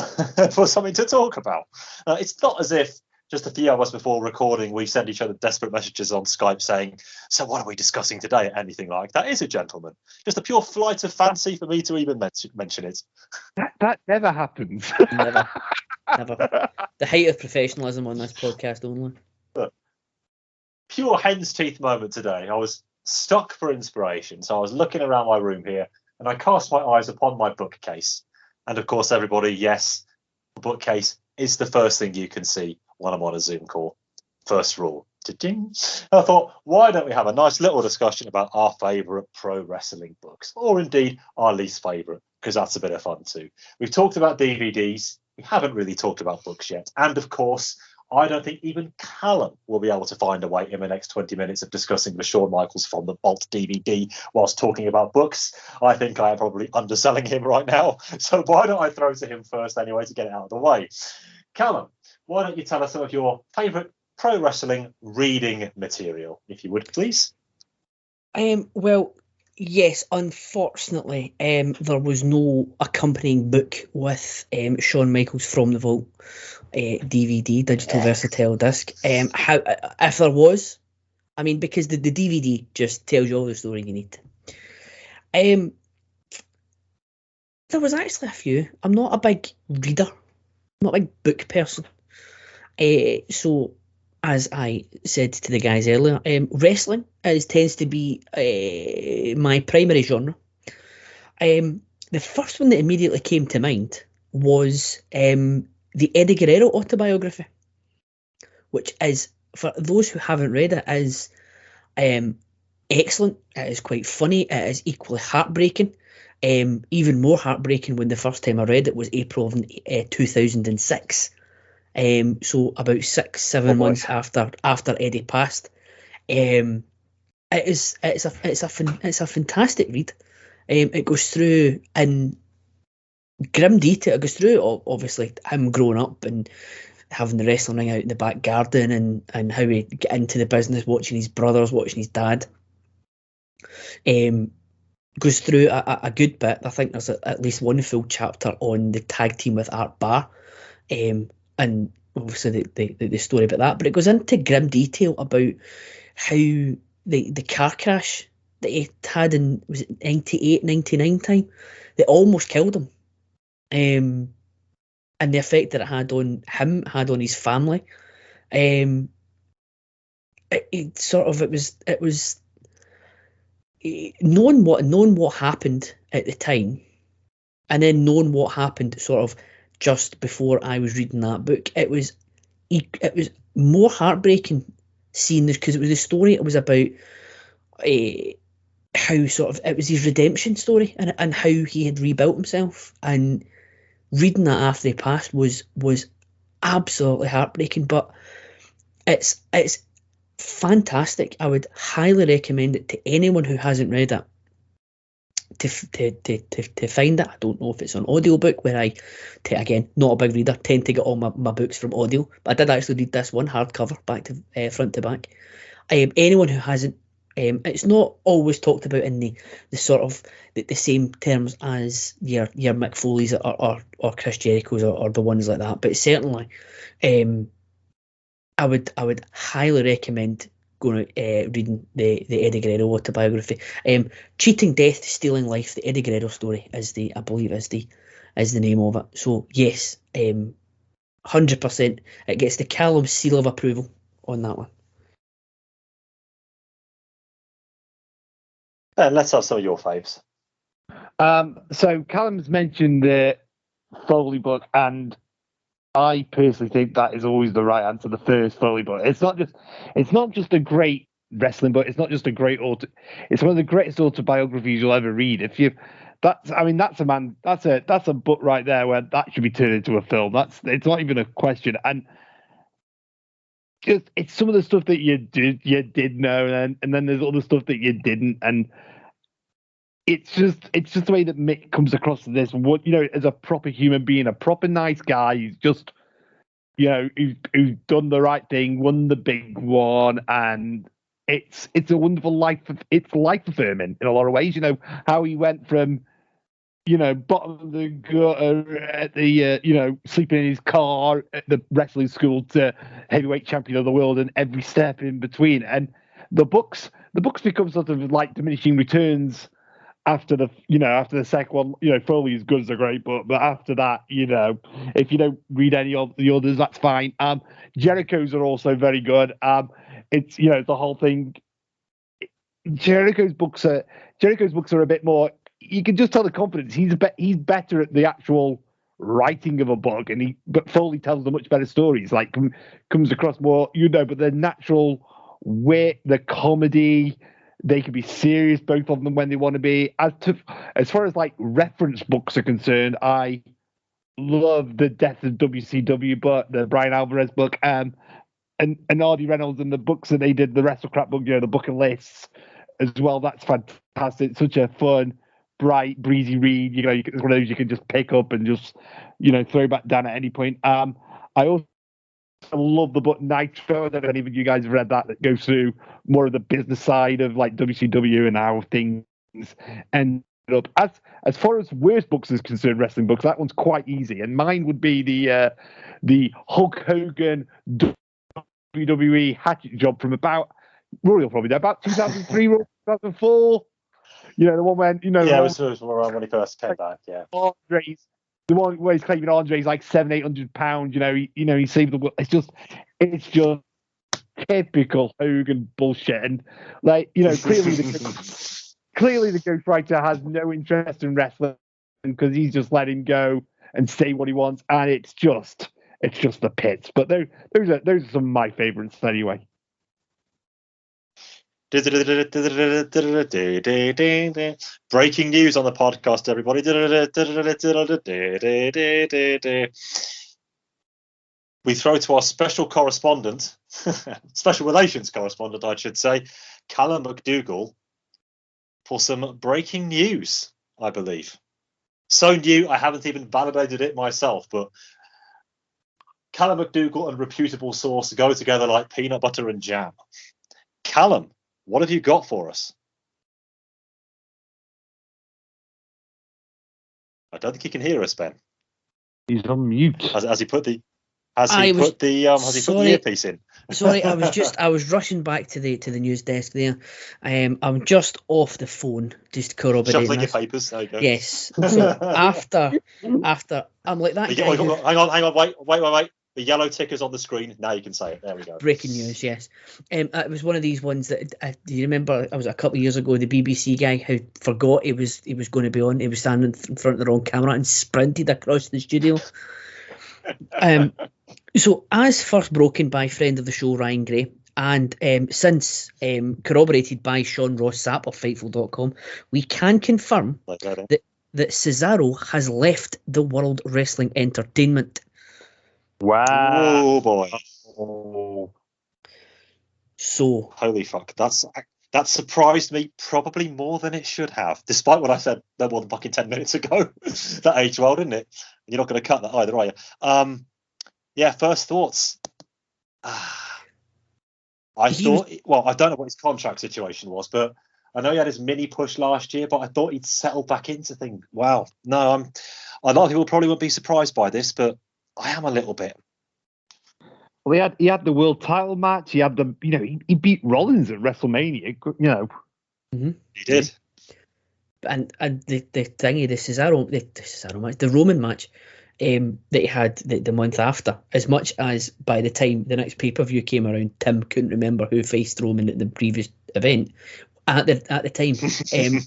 something to talk about. It's not as if just a few hours before recording we send each other desperate messages on Skype saying, so what are we discussing today? Anything like that. Is it, gentlemen? Just a pure flight of fancy for me to even mention it. That never happens. Never. The height of professionalism on this podcast only. But pure hen's teeth moment today. I was stuck for inspiration. So I was looking around my room here and I cast my eyes upon my bookcase. And of course, everybody, yes, the bookcase is the first thing you can see when I'm on a Zoom call. First rule. Ding. I thought, why don't we have a nice little discussion about our favourite pro wrestling books, or indeed our least favourite, because that's a bit of fun too. We've talked about DVDs. We haven't really talked about books yet. And of course, I don't think even Calum will be able to find a way in the next 20 minutes of discussing the Shawn Michaels from the Bolt DVD whilst talking about books. I think I am probably underselling him right now. So why don't I throw to him first anyway to get it out of the way. Calum, why don't you tell us some of your favourite pro wrestling reading material, if you would, please? Well, Yes, unfortunately, there was no accompanying book with Shawn Michaels From the Vault DVD, digital versatile disc. How if there was, I mean, because the DVD just tells you all the story you need. Um, there was actually a few. I'm not a big reader, not a big book person. So, as I said to the guys earlier, wrestling tends to be my primary genre. The first one that immediately came to mind was the Eddie Guerrero autobiography, which is, for those who haven't read it, is um, excellent. It is quite funny. It is equally heartbreaking. Even more heartbreaking when the first time I read it was April of 2006. So about 6-7 months after Eddie passed. It's a fantastic read. It goes through in grim detail. It goes through obviously him growing up and having the wrestling ring out in the back garden, and how he get into the business, watching his brothers, watching his dad. Goes through a good bit. I think there's at least one full chapter on the tag team with Art Barr, and obviously the story about that. But it goes into grim detail about how the car crash that he had in, was it 98, 99 time, that almost killed him. And the effect that it had on him, had on his family. It was knowing what happened at the time, and then knowing what happened sort of just before I was reading that book. It was more heartbreaking seeing this, because it was a story. It was about how sort of it was his redemption story, and how he had rebuilt himself. And reading that after he passed was absolutely heartbreaking. But it's fantastic. I would highly recommend it to anyone who hasn't read it to find it. I don't know if it's on audiobook, where again, not a big reader, tend to get all my books from audio, but I did actually read this one hardcover, back to front to back. Anyone who hasn't, it's not always talked about in the sort of the same terms as your Mick Foley's or Chris Jericho's or the ones like that, but certainly I would highly recommend going reading the Eddie Guerrero autobiography. Cheating Death, Stealing Life, the Eddie Guerrero story I believe is the name of it. So yes, 100%, it gets the Calum seal of approval on that one. Let's have some of your faves. So Callum's mentioned the Foley book, and I personally think that is always the right answer. The first Foley book. It's not just a great wrestling book. It's not just a great it's one of the greatest autobiographies you'll ever read. That's a book right there where that should be turned into a film. It's not even a question. And just, it's some of the stuff that you did know, and then there's other stuff that you didn't, and it's just the way that Mick comes across to this. What, as a proper human being, a proper nice guy. He's just, who's done the right thing, won the big one, and it's a wonderful life. It's life affirming in a lot of ways. How he went from, bottom of the gutter at the, sleeping in his car at the wrestling school to heavyweight champion of the world, and every step in between. And the books become sort of like diminishing returns after the second one. Foley is good as a great book, but after that, if you don't read any of the others, that's fine. Jericho's are also very good. It's the whole thing. Jericho's books are a bit more. You can just tell the confidence. He's better at the actual writing of a book, but Foley tells the much better stories. Like comes across more, but the natural wit, the comedy. They can be serious, both of them, when they want to be. As far as like reference books are concerned, I love the Death of WCW book, the Brian Alvarez book, and Artie Reynolds and the books that they did, the WrestleCrap book, the Book of Lists as well. That's fantastic. Such a fun, bright, breezy read. It's one of those you can just pick up and just throw back down at any point. I also love the book Nitro. I don't know if any of you guys have read that. That goes through more of the business side of like WCW and how things And up as far as worst books is concerned, wrestling books, that one's quite easy. And mine would be the Hulk Hogan WWE hatchet job from about Rory will probably know about 2003, 2004. You know, the one when it was around when he first came back. Yeah, Andre's the one where he's claiming Andre's like £700-800. He saved the world. It's just typical Hogan bullshit. And like clearly the ghostwriter has no interest in wrestling because he's just let him go and say what he wants, and it's just the pits. But those are some of my favourites anyway. Breaking news on the podcast, everybody. We throw to our special correspondent, special relations correspondent, I should say, Calum McDougall, for some breaking news, I believe. So new, I haven't even validated it myself, but Calum McDougall and reputable source go together like peanut butter and jam. Calum, what have you got for us? I don't think he can hear us, Ben. He's on mute. Has he put the earpiece in? Sorry, I was rushing back to the news desk there. I'm just off the phone, just corroborating. Shuffling your papers. There you go. Yes. So after I'm like that guy. Hang on, wait. The yellow ticker's on the screen. Now you can say it. There we go. Breaking news, yes. It was one of these ones that do you remember? I was a couple of years ago. The BBC guy who forgot he was going to be on. He was standing in front of the wrong camera and sprinted across the studio. So, as first broken by friend of the show Ryan Gray, and since corroborated by Sean Ross Sapp of Fightful.com, we can confirm that Cesaro has left the World Wrestling Entertainment. Wow! Oh boy! Oh. So holy fuck! That surprised me probably more than it should have, despite what I said no more than fucking 10 minutes ago. That aged well, didn't it? And you're not going to cut that either, are you? Yeah. First thoughts. I don't know what his contract situation was, but I know he had his mini push last year, but I thought he'd settled back into things. Wow. No, a lot of people probably won't be surprised by this, but I am a little bit. Well, he had the world title match. He had he beat Rollins at WrestleMania. Mm-hmm. He did. And the thingy, the Cesaro match, the Roman match, that he had the month after. As much as by the time the next pay-per-view came around, Tim couldn't remember who faced Roman at the previous event. At the time,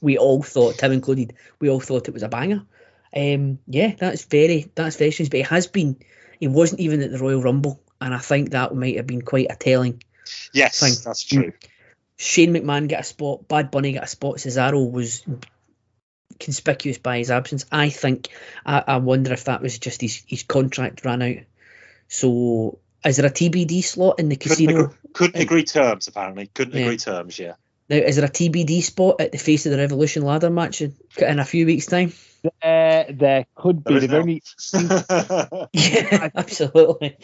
we all thought, Tim included, we all thought it was a banger. That's very strange. But he wasn't even at the Royal Rumble, and I think that might have been quite a telling thing. That's true. Shane McMahon got a spot, Bad Bunny got a spot, Cesaro was conspicuous by his absence. I think, I wonder if that was just his contract ran out. So is there a TBD slot in the casino? Couldn't agree terms, apparently. Couldn't agree terms, yeah. Now, is there a TBD spot at the Face of the Revolution ladder match in a few weeks' time? There could be. There yeah, absolutely.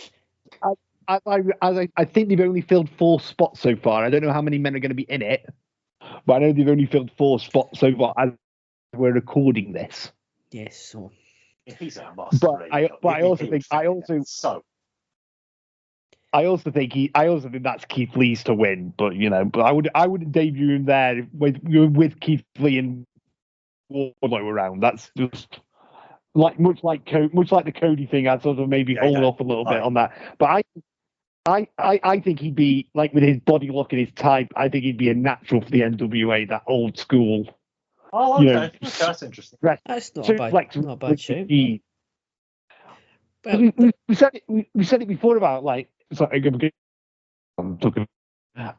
I think they've only filled 4 spots so far. I don't know how many men are going to be in it, but I know they've only filled 4 spots so far as we're recording this. Yes, so he's a must. But I also think that's Keith Lee's to win. But but I wouldn't debut him there with Keith Lee and Wardlow around. That's just much like the Cody thing. I'd sort of maybe hold off a little bit on that. But I think he'd be, like, with his body look and his type, I think he'd be a natural for the NWA, that old school. Oh, okay. Okay, that's interesting. That's not a bad shape. We said it before about, like, I'm talking.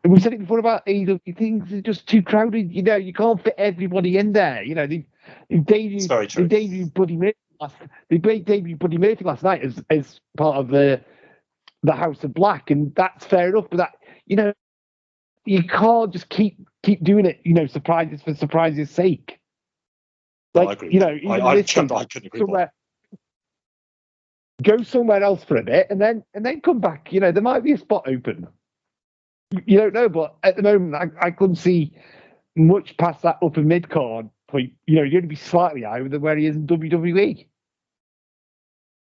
We said it before about AEW things are just too crowded. You can't fit everybody in there. They debuted Buddy Murphy last night as part of the House of Black, and that's fair enough. But that you can't just keep doing it. Surprises for surprises' sake. Like, I agree. I couldn't agree more. Go somewhere else for a bit, and then come back. There might be a spot open. You don't know, but at the moment, I couldn't see much past that upper mid card point. You're going to be slightly higher than where he is in WWE.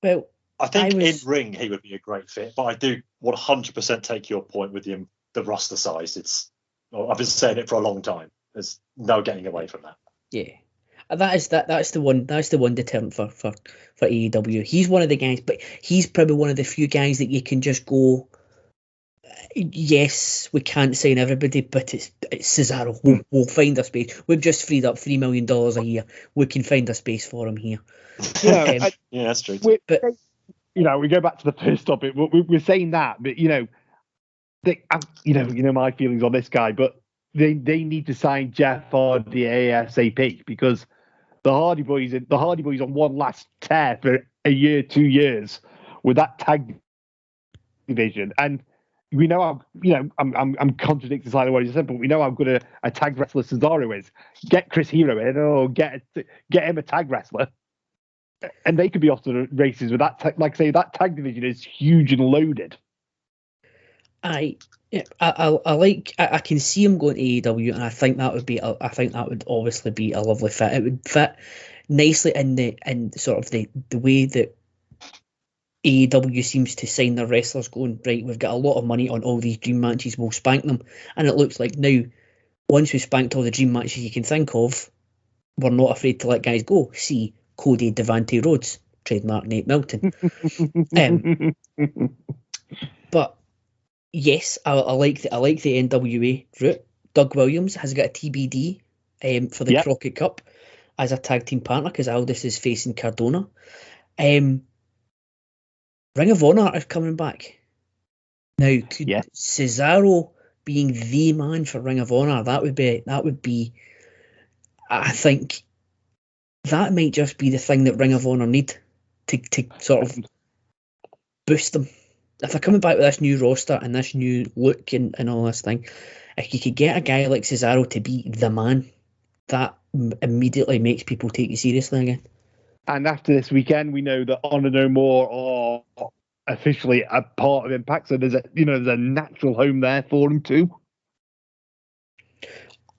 Well, I think in ring he would be a great fit, but I do 100% take your point with the roster size. I've been saying it for a long time. There's no getting away from that. Yeah, that's the one deterrent for AEW. He's one of the guys, but he's probably one of the few guys that you can just go, yes, we can't sign everybody, but it's Cesaro. We'll find a space. We've just freed up $3 million a year. We can find a space for him here. Yeah, that's true. But we go back to the first topic. We're saying that, but my feelings on this guy, but they need to sign Jeff Hardy ASAP because the Hardy Boys on one last tear for a year, 2 years with that tag division, and we know how I'm contradicting slightly what he said, but we know how good a tag wrestler Cesaro is. Get Chris Hero in, or get him a tag wrestler, and they could be off to the races with that. Like I say, that tag division is huge and loaded. I can see him going to AEW, and I think that would obviously be a lovely fit. It would fit nicely in sort of the way that AEW seems to sign their wrestlers, going, right, we've got a lot of money on all these dream matches, we'll spank them. And it looks like now, once we've spanked all the dream matches you can think of, we're not afraid to let guys go. See Cody Devante Rhodes, trademark Nate Milton. But yes, I like the NWA route. Doug Williams has got a TBD for the Crockett Cup as a tag team partner because Aldis is facing Cardona. Ring of Honor is coming back. Now, could Cesaro being the man for Ring of Honor, that would be I think that might just be the thing that Ring of Honor need to sort of boost them. If they're coming back with this new roster and this new look and all this thing, if you could get a guy like Cesaro to be the man, that immediately makes people take you seriously again. And after this weekend, we know that Honor No More are officially a part of Impact, so there's a natural home there for them too.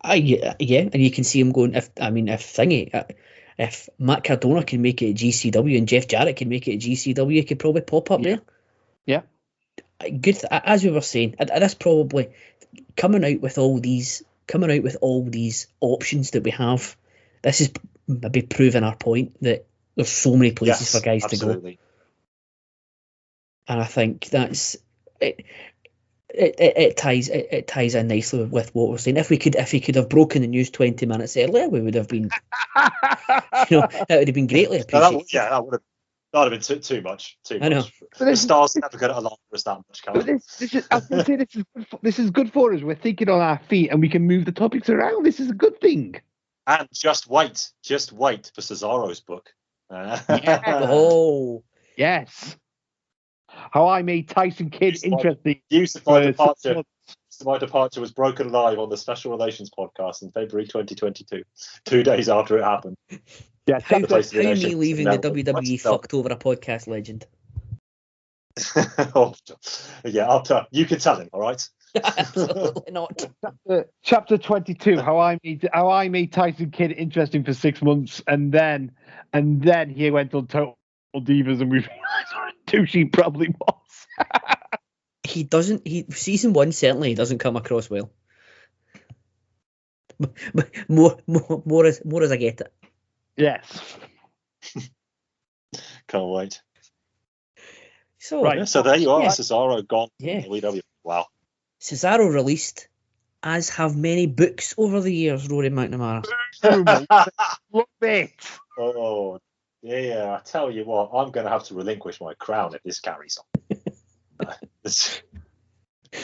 Yeah, and you can see him going. If Matt Cardona can make it at GCW and Jeff Jarrett can make it at GCW, he could probably pop up there. Yeah, good. As we were saying, that's probably coming out with all these options that we have. This is maybe proving our point that there's so many places for guys to go. And I think that's it. It ties in nicely with what we're saying. If he could have broken the news 20 minutes earlier, we would have been, that would have been greatly appreciated. That would have been too much. I know. The stars never got along for us that much. But this is good for us. We're thinking on our feet, and we can move the topics around. This is a good thing. And just wait for Cesaro's book. Oh yes. How I Made Tyson Kidd interesting. My departure was broken live on the Special Relations podcast in February 2022, 2 days after it happened. Yeah, how me leaving the WWE fucked over a podcast legend. You can tell him, all right? Absolutely not. Chapter 22. How I made Tyson Kidd interesting for 6 months, and then he went on Total Divas, and we realised what a douche he probably was. Season 1 certainly doesn't come across well. More as I get it. Yes. Can't wait. So there you are. Yeah. Cesaro gone. Yeah. Wow. Cesaro released, as have many books over the years, Rory McNamara. Love it. Oh, yeah. I tell you what, I'm going to have to relinquish my crown if this carries on.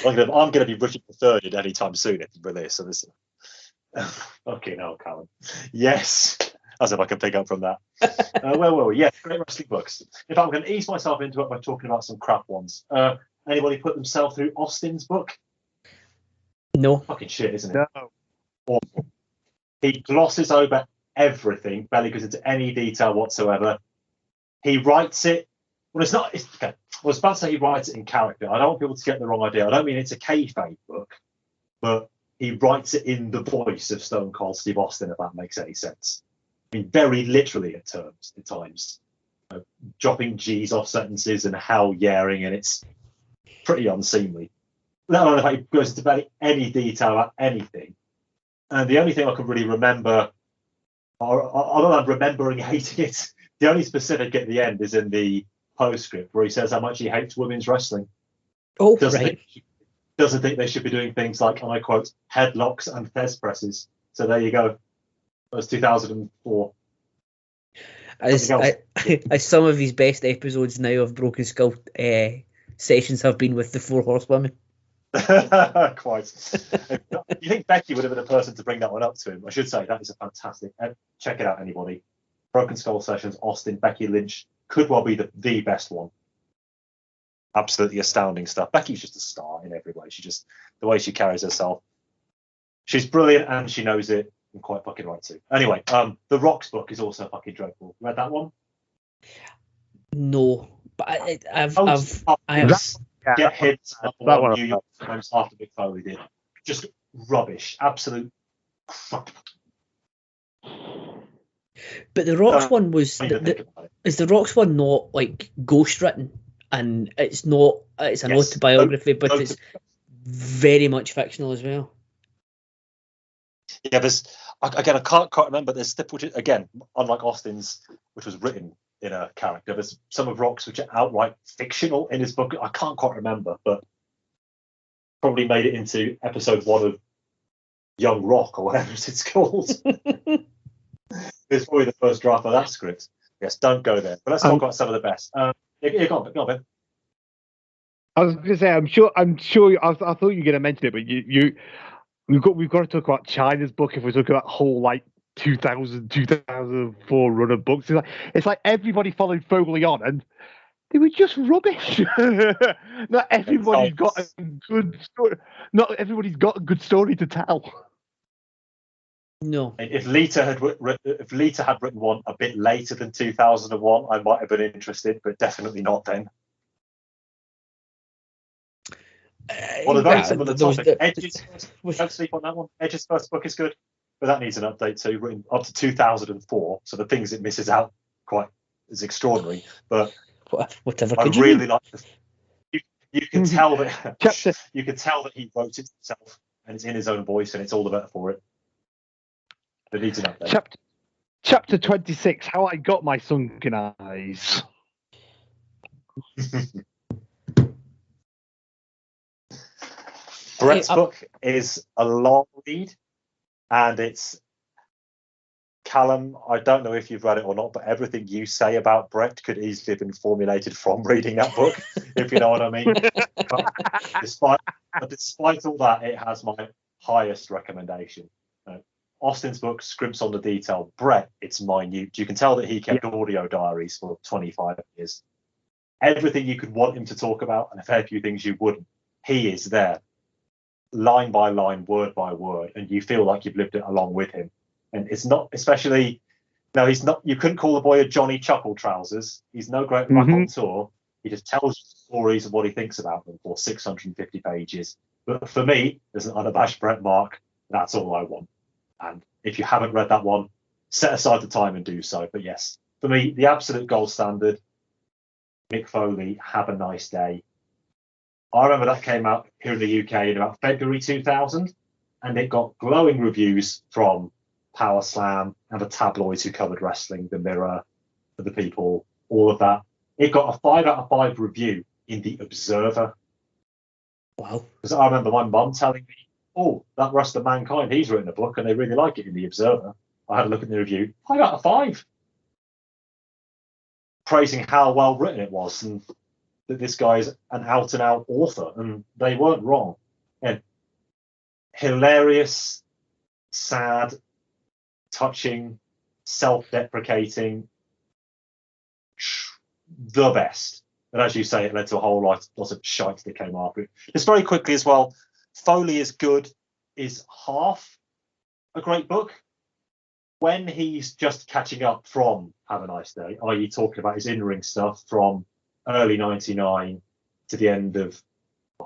I'm going to be Richard III at any time soon if we release. So this. Okay, no, Calum. Yes. As if I can pick up from that. Where were we? Yeah, great wrestling books. In fact, I'm going to ease myself into it by talking about some crap ones. Anybody put themselves through Austin's book? No. Fucking shit, isn't it? No. Awful. He glosses over everything, barely goes into any detail whatsoever. He writes it. Well, it's not. Okay. I was about to say he writes it in character. I don't want people to get the wrong idea. I don't mean it's a kayfabe book, but he writes it in the voice of Stone Cold Steve Austin, if that makes any sense. I mean, very literally at times. Dropping G's off sentences and hell yearing, and it's pretty unseemly. Let alone the fact he goes into barely any detail about anything. And the only thing I can really remember, other than remembering hating it, the only specific at the end is in the postscript where he says how much he hates women's wrestling. Oh, Doesn't think they should be doing things like, and I quote, headlocks and fez presses. So there you go. That was 2004. As some of his best episodes now of Broken Skull sessions have been with the Four Horsewomen. Quite. You think Becky would have been the person to bring that one up to him? I should say that is a fantastic. Check it out, anybody. Broken Skull sessions, Austin, Becky Lynch could well be the best one. Absolutely astounding stuff. Becky's just a star in every way. The way she carries herself. She's brilliant and she knows it. And quite fucking right too. Anyway, the Rock's book is also fucking dreadful. You read that one? No, but I have. Get hits that one New York Times after Mick Foley did. Just rubbish, absolute crap. But the Rock's one was. Is the Rock's one not like ghostwritten, and it's not? It's an autobiography, but it's very much fictional as well. Yeah, I can't quite remember. There's which again, unlike Austin's, which was written in a character, there's some of Rock's which are outright fictional in his book. I can't quite remember, but probably made it into episode 1 of Young Rock or whatever it's called. It's probably the first draft of that script. Yes, don't go there. But let's talk about some of the best. Go on, Ben. I was going to say, I'm sure. I thought you were going to mention it, but we've got to talk about China's book if we're talking about whole like 2004 run of books. It's like everybody followed Foley on, and they were just rubbish. Not everybody's got a good story. Not everybody's got a good story to tell. No. If Lita had written one a bit later than 2001, I might have been interested, but definitely not then. Well, a very similar topic. Don't sleep on that one. Edge's first book is good, but that needs an update too. Written up to 2004, so the things it misses out quite is extraordinary. But whatever. I really like this. You can tell that you can tell that he wrote it himself, and it's in his own voice, and it's all the better for it. But it needs an update. Chapter 26: How I Got My Sunken Eyes. Brett's book is a long read, and it's Calum. I don't know if you've read it or not, but everything you say about Brett could easily have been formulated from reading that book, if you know what I mean. But despite all that, it has my highest recommendation. Austin's book scrimps on the detail. Brett, it's minute. You can tell that he kept audio diaries for 25 years. Everything you could want him to talk about, and a fair few things you wouldn't, he is there. Line by line, word by word, and you feel like you've lived it along with him. And it's not, especially, no, he's not. You couldn't call the boy a Johnny Chuckle Trousers. He's no great raconteur. He just tells you stories of what he thinks about them for 650 pages. But for me, as an unabashed Brett Mark, that's all I want. And if you haven't read that one, set aside the time and do so. But yes, for me, the absolute gold standard, Mick Foley, Have a Nice Day. I remember that came out here in the UK in about February 2000, and it got glowing reviews from Power Slam and the tabloids who covered wrestling, The Mirror, The People, all of that. It got a 5 out of 5 review in The Observer. Wow. Because I remember my mum telling me, oh, that Rest of Mankind, he's written a book and they really like it in The Observer. I had a look at the review, 5 out of 5. Praising how well written it was and that this guy's an out-and-out author, and they weren't wrong. And hilarious, sad, touching, self-deprecating, the best. And as you say, it led to a whole lot of shite that came after it. Just very quickly as well, Foley is Good is half a great book. When he's just catching up from Have a Nice Day, i.e. talking about his in-ring stuff from early 99 to the end of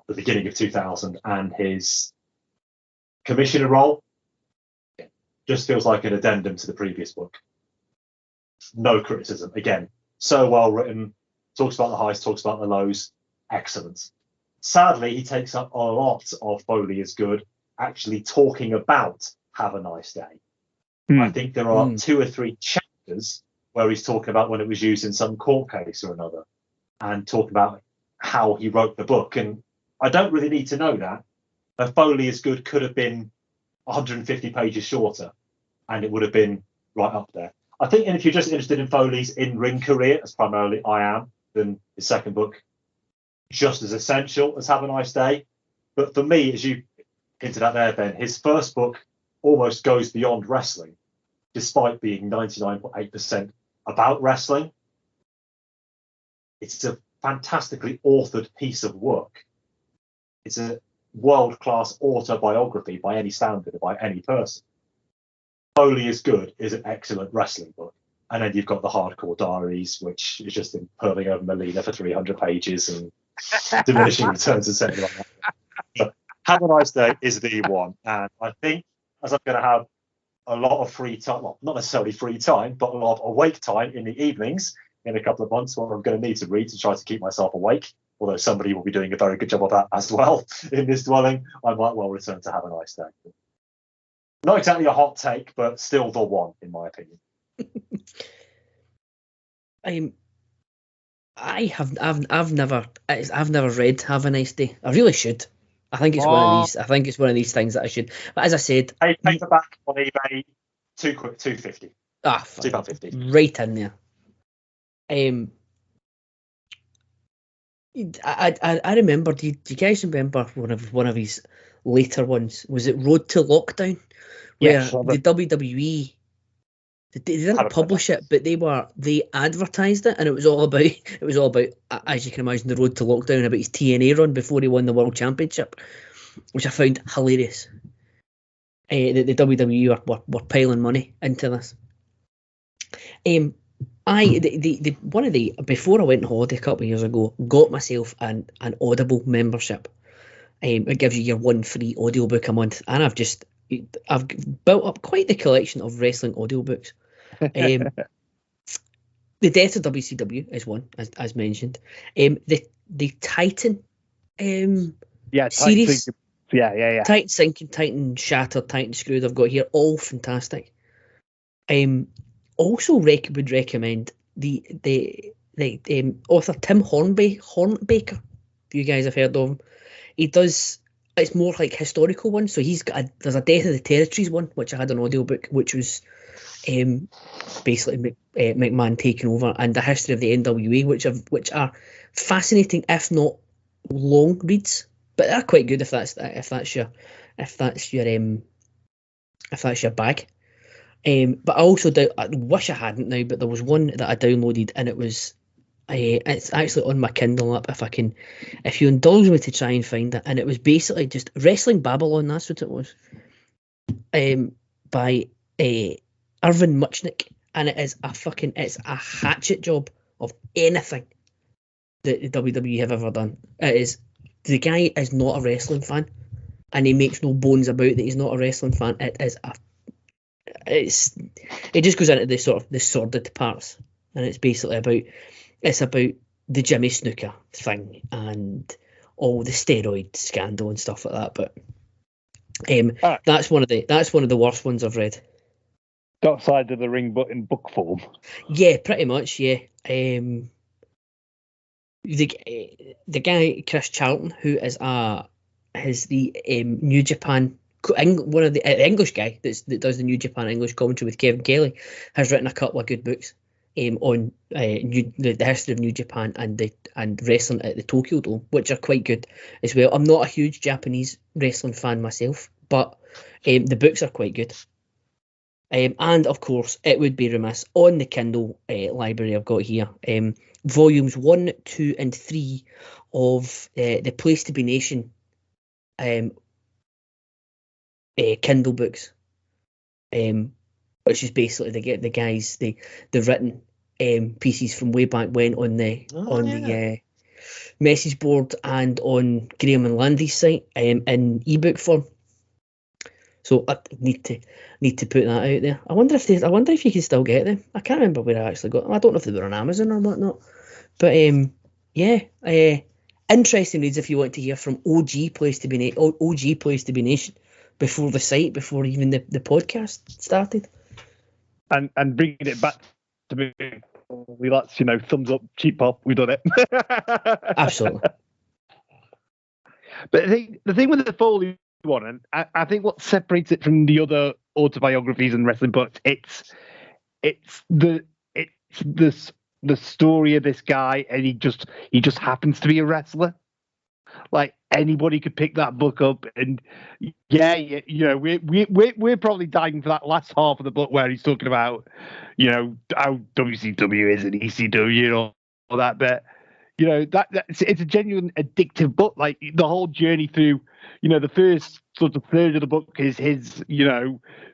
the beginning of 2000 and his Commissioner role just feels like an addendum to the previous book. No criticism. Again, so well written. Talks about the highs, talks about the lows. Excellent. Sadly, he takes up a lot of Foley is Good actually talking about Have a Nice Day. I think there are 2 or 3 chapters where he's talking about when it was used in some court case or another, and talking about how he wrote the book. And I don't really need to know that. A Foley is Good could have been 150 pages shorter, and it would have been right up there. I think, and if you're just interested in Foley's in-ring career, as primarily I am, then his second book, just as essential as Have a Nice Day. But for me, as you hinted at there, Ben, his first book almost goes beyond wrestling, despite being 99.8% about wrestling. It's a fantastically authored piece of work. It's a world-class autobiography by any standard, by any person. Foley is Good is an excellent wrestling book. And then you've got the Hardcore Diaries, which is just purling over Melina for 300 pages and diminishing returns and something like that. But Have a Nice Day is the one. And I think as I'm going to have a lot of free time, well, not necessarily free time, but a lot of awake time in the evenings in a couple of months, where I'm going to need to read to try to keep myself awake, although somebody will be doing a very good job of that as well in this dwelling, I might well return to Have a Nice Day. Not exactly a hot take, but still the one, in my opinion. I've never read Have a Nice Day. I really should. I think it's one of these things that I should. But as I said, paperback on eBay, £2.50. £2.50. Right in there. I remember. Do you guys remember one of his later ones? Was it Road to Lockdown? Where Yes, the WWE, they didn't publish it, but they advertised it, and it was all about, as you can imagine, the Road to Lockdown, about his TNA run before he won the World Championship, which I found hilarious. The WWE were piling money into this. Before I went on holiday a couple of years ago, got myself an Audible membership. It gives you your one free audiobook a month, and I've built up quite the collection of wrestling audiobooks. The Death of WCW is one, as mentioned. The Titan series. Titan Sinking, Titan Shattered, Titan Screwed I've got here, all fantastic. Also would recommend the author Tim Hornbaker, if you guys have heard of him. He does, it's more like historical one, so there's a Death of the Territories one, which I had an audiobook, which was basically McMahon taking over, and the history of the NWA, which are fascinating, if not long reads, but they're quite good if that's your bag. But I also I wish I hadn't now, but there was one that I downloaded, and it's actually on my Kindle app if you indulge me to try and find it, and it was basically just Wrestling Babylon, that's what it was, by Irvin Muchnick, and it's a hatchet job of anything that the WWE have ever done. The guy is not a wrestling fan, and he makes no bones about that he's not a wrestling fan. It just goes into the sordid parts, and it's basically about the Jimmy Snooker thing and all the steroid scandal and stuff like that. But that's one of the worst ones I've read. Outside of the ring, but in book form. Yeah, pretty much. Yeah. The guy Chris Charlton, who is the New Japan, one of the English guy that does the New Japan English commentary with Kevin Kelly, has written a couple of good books on the history of New Japan and wrestling at the Tokyo Dome, which are quite good as well. I'm not a huge Japanese wrestling fan myself, but the books are quite good. And of course, it would be remiss on the Kindle library I've got here, volumes 1, 2, and 3 of the Place to Be Nation Kindle books, which is basically the guys they've written pieces from way back when on the message board and on Graham and Landy's site in ebook form. So I need to put that out there. I wonder if you can still get them. I can't remember where I actually got them. I don't know if they were on Amazon or whatnot. But yeah, interesting reads if you want to hear from OG Place to Be Nation before the site, before even the podcast started. And bringing it back to me, that's thumbs up, cheap pop, we've done it. Absolutely. But the thing with the Foley one, and I think what separates it from the other autobiographies and wrestling books, it's the story of this guy, and he just happens to be a wrestler. Like anybody could pick that book up, and we're probably dying for that last half of the book where he's talking about, how WCW is and ECW and all that bit. It's a genuine addictive book. Like the whole journey through, the first sort of third of the book is his,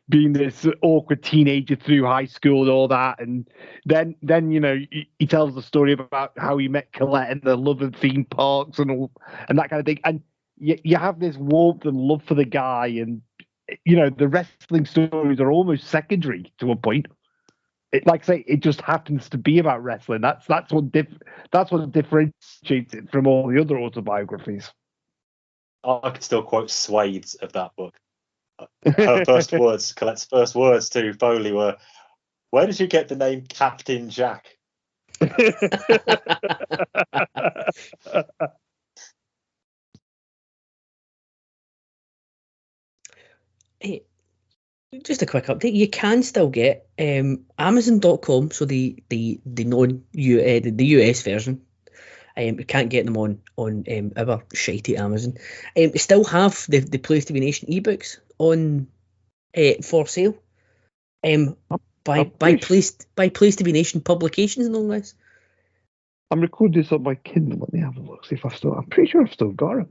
being this awkward teenager through high school and all that, and then he tells the story about how he met Colette and the love of theme parks and all and that kind of thing, and you have this warmth and love for the guy, and the wrestling stories are almost secondary to a point. Like I say, it just happens to be about wrestling. That's what differentiates it from all the other autobiographies. I can still quote swathes of that book. Her first words, Colette's first words to Foley were, "Where did you get the name Captain Jack?" Hey, just a quick update. You can still get Amazon.com, so the US version. We can't get them on our shitey Amazon. We still have the Place to Be Nation ebooks on for sale. By Place to Be Nation Publications, no less. I'm recording this on my Kindle. Let me have a look. See if I'm pretty sure I've still got it.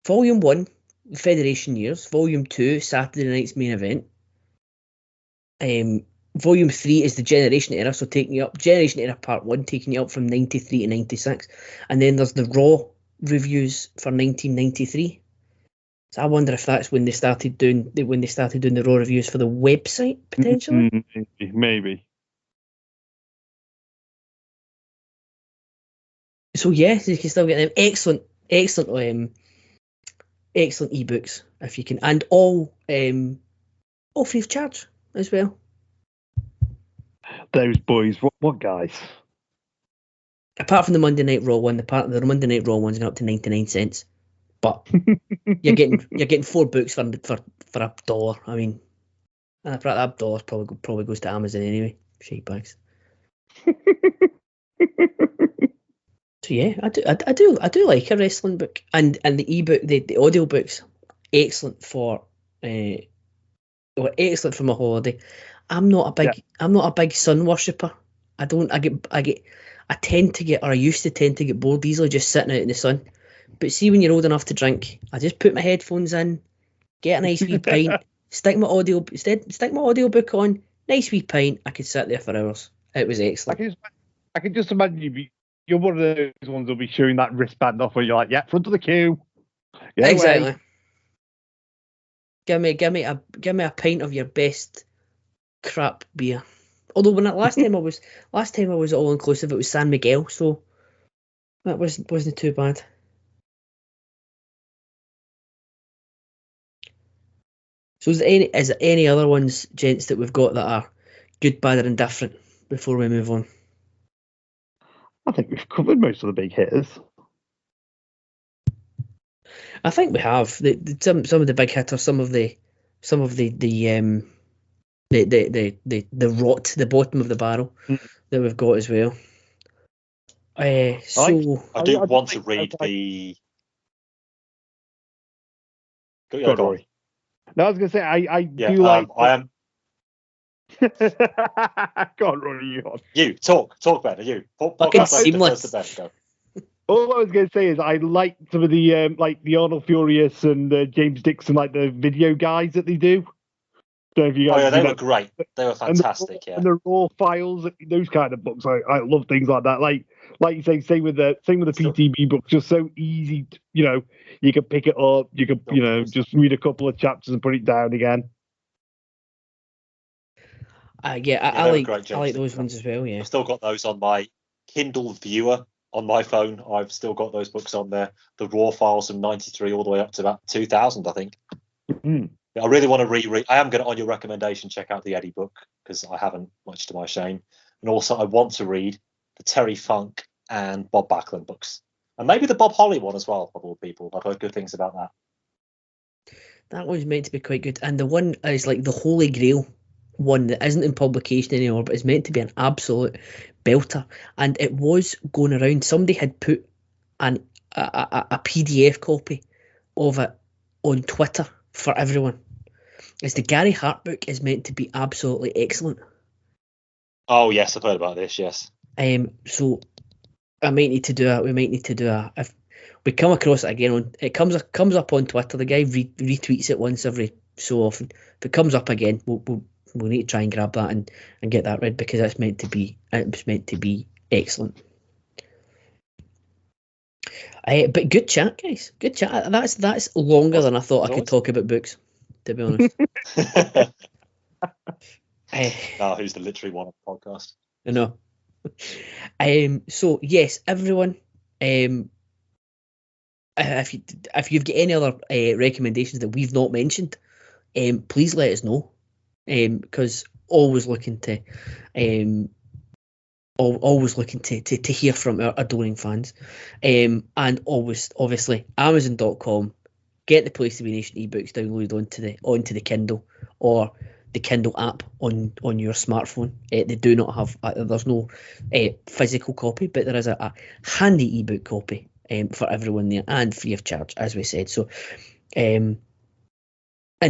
Volume 1, Federation Years. Volume 2, Saturday Night's Main Event. Volume 3 is the Generation Era, so taking you up Generation Era Part 1, taking you up from 93 to 96, and then there's the Raw reviews for 1993. So I wonder if that's when they started doing the Raw reviews for the website potentially. Maybe. So yes, you can still get them. Excellent ebooks if you can, and all free of charge as well. Those boys, what guys? Apart from the Monday Night Raw one, the Monday Night Raw one's going up to 99 cents. But you're getting 4 books for $1. I mean, that $1 probably goes to Amazon anyway. Shite bags. So yeah, I do like a wrestling book, and the ebook, the audio books, excellent for excellent for my holiday. I'm not a big sun worshipper. I used to tend to get bored easily just sitting out in the sun. But see, when you're old enough to drink, I just put my headphones in, get a nice wee pint, stick my audio book on, nice wee pint. I could sit there for hours. It was excellent. I can just imagine you're one of those ones who'll be showing that wristband off where you're like, yeah, front of the queue. Yeah, exactly. Give me a pint of your best crap beer. Although last time I was all inclusive, it was San Miguel, so that wasn't too bad. So is there any other ones, gents, that we've got that are good, bad, or indifferent before we move on? I think we've covered most of the big hitters. I think we have some of the big hitters, some of the rot, the bottom of the barrel that we've got as well. I do want to read the. Go on. No, I was going to say I do like. I am. Go on, Rory. You talk better. You. Fucking seamless. All I was going to say is I like some of the like the Arnold Furious and James Dixon, like the video guys that they do. So if you Oh guys, yeah, they you were know, great. They were fantastic. and the raw files, those kind of books. I love things like that. Like you say, same with the PTB books. Just so easy. You can pick it up. You can just read a couple of chapters and put it down again. I like those ones as well. Yeah, I've still got those on my Kindle viewer on my phone. I've still got those books on there. The raw files from '93 all the way up to about 2000, I think. Mm. I really want to reread. I am going to, on your recommendation, check out the Eddie book because I haven't, much to my shame. And also, I want to read the Terry Funk and Bob Backlund books, and maybe the Bob Holly one as well. Of all people, I've heard good things about that. That one's meant to be quite good, and the one is like the Holy Grail one that isn't in publication anymore, but is meant to be an absolute belter. And it was going around. Somebody had put a PDF copy of it on Twitter for everyone. It's the Gary Hart book is meant to be absolutely excellent. Oh yes, I've heard about this. Yes. So I might need to do a. We might need to do a. If we come across it again it comes up on Twitter. The guy retweets it once every so often. If it comes up again, we'll need to try and grab that and get that read because it's meant to be excellent. But good chat, guys. Good chat. That's longer than I thought I could talk about books, to be honest. Who's the literary one of the podcast? I know. So yes, everyone. If you've got any other recommendations that we've not mentioned, please let us know. Because always looking to hear from our adoring fans, and always obviously Amazon.com. Get the Place to Be Nation ebooks downloaded onto the Kindle or the Kindle app on your smartphone. They do not have there's no physical copy, but there is a handy ebook copy for everyone there and free of charge, as we said. So, in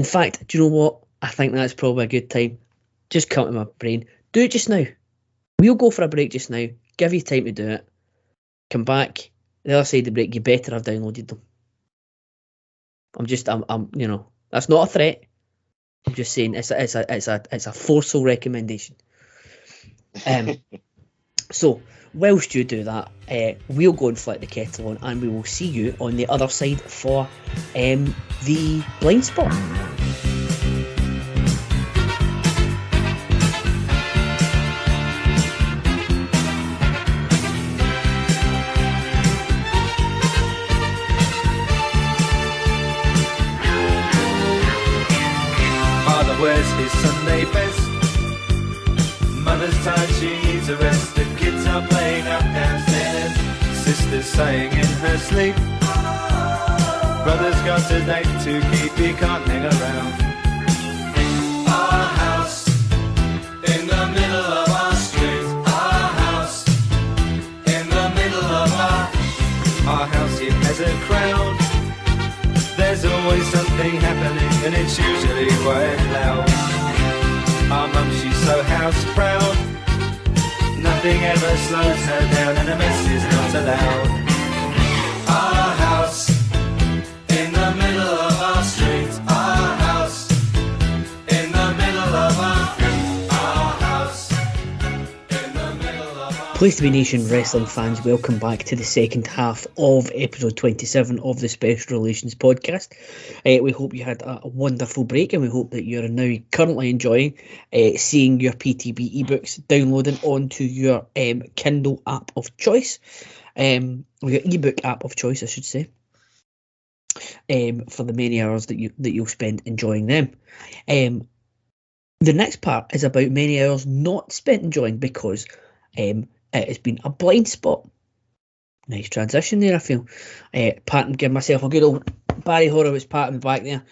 fact, do you know what? I think that's probably a good time. Just come to my brain. Do it just now. We'll go for a break just now. Give you time to do it. Come back. The other side of the break, you better have downloaded them. I'm that's not a threat. I'm just saying it's a forceful recommendation. So whilst you do that, we'll go and flick the kettle on, and we will see you on the other side for the blind spot. Wears his Sunday best. Mother's tired, she needs a rest. The kids are playing up downstairs. Sister's saying in her sleep. Brother's got a date to keep, he can't hang around. Our house in the middle of our street. Our house in the middle of our house. It has a crowd. There's always something happening, and it's usually quite loud. Our mum, she's so house proud. Nothing ever slows her down, and a mess is not allowed. Our house in the middle of our street. Our house in the middle of our house in the middle of our. Place to Be Nation wrestling fans, welcome back to the second half of episode 27 of the Special Relations podcast. We hope you had a wonderful break, and we hope that you're now currently enjoying seeing your PTB ebooks downloading onto your Kindle app of choice, or your ebook app of choice, I should say, for the many hours that you'll spend enjoying them. The next part is about many hours not spent enjoying because it has been a blind spot. Nice transition there, I feel. Give myself a good old Barry Horowitz pat on the back there.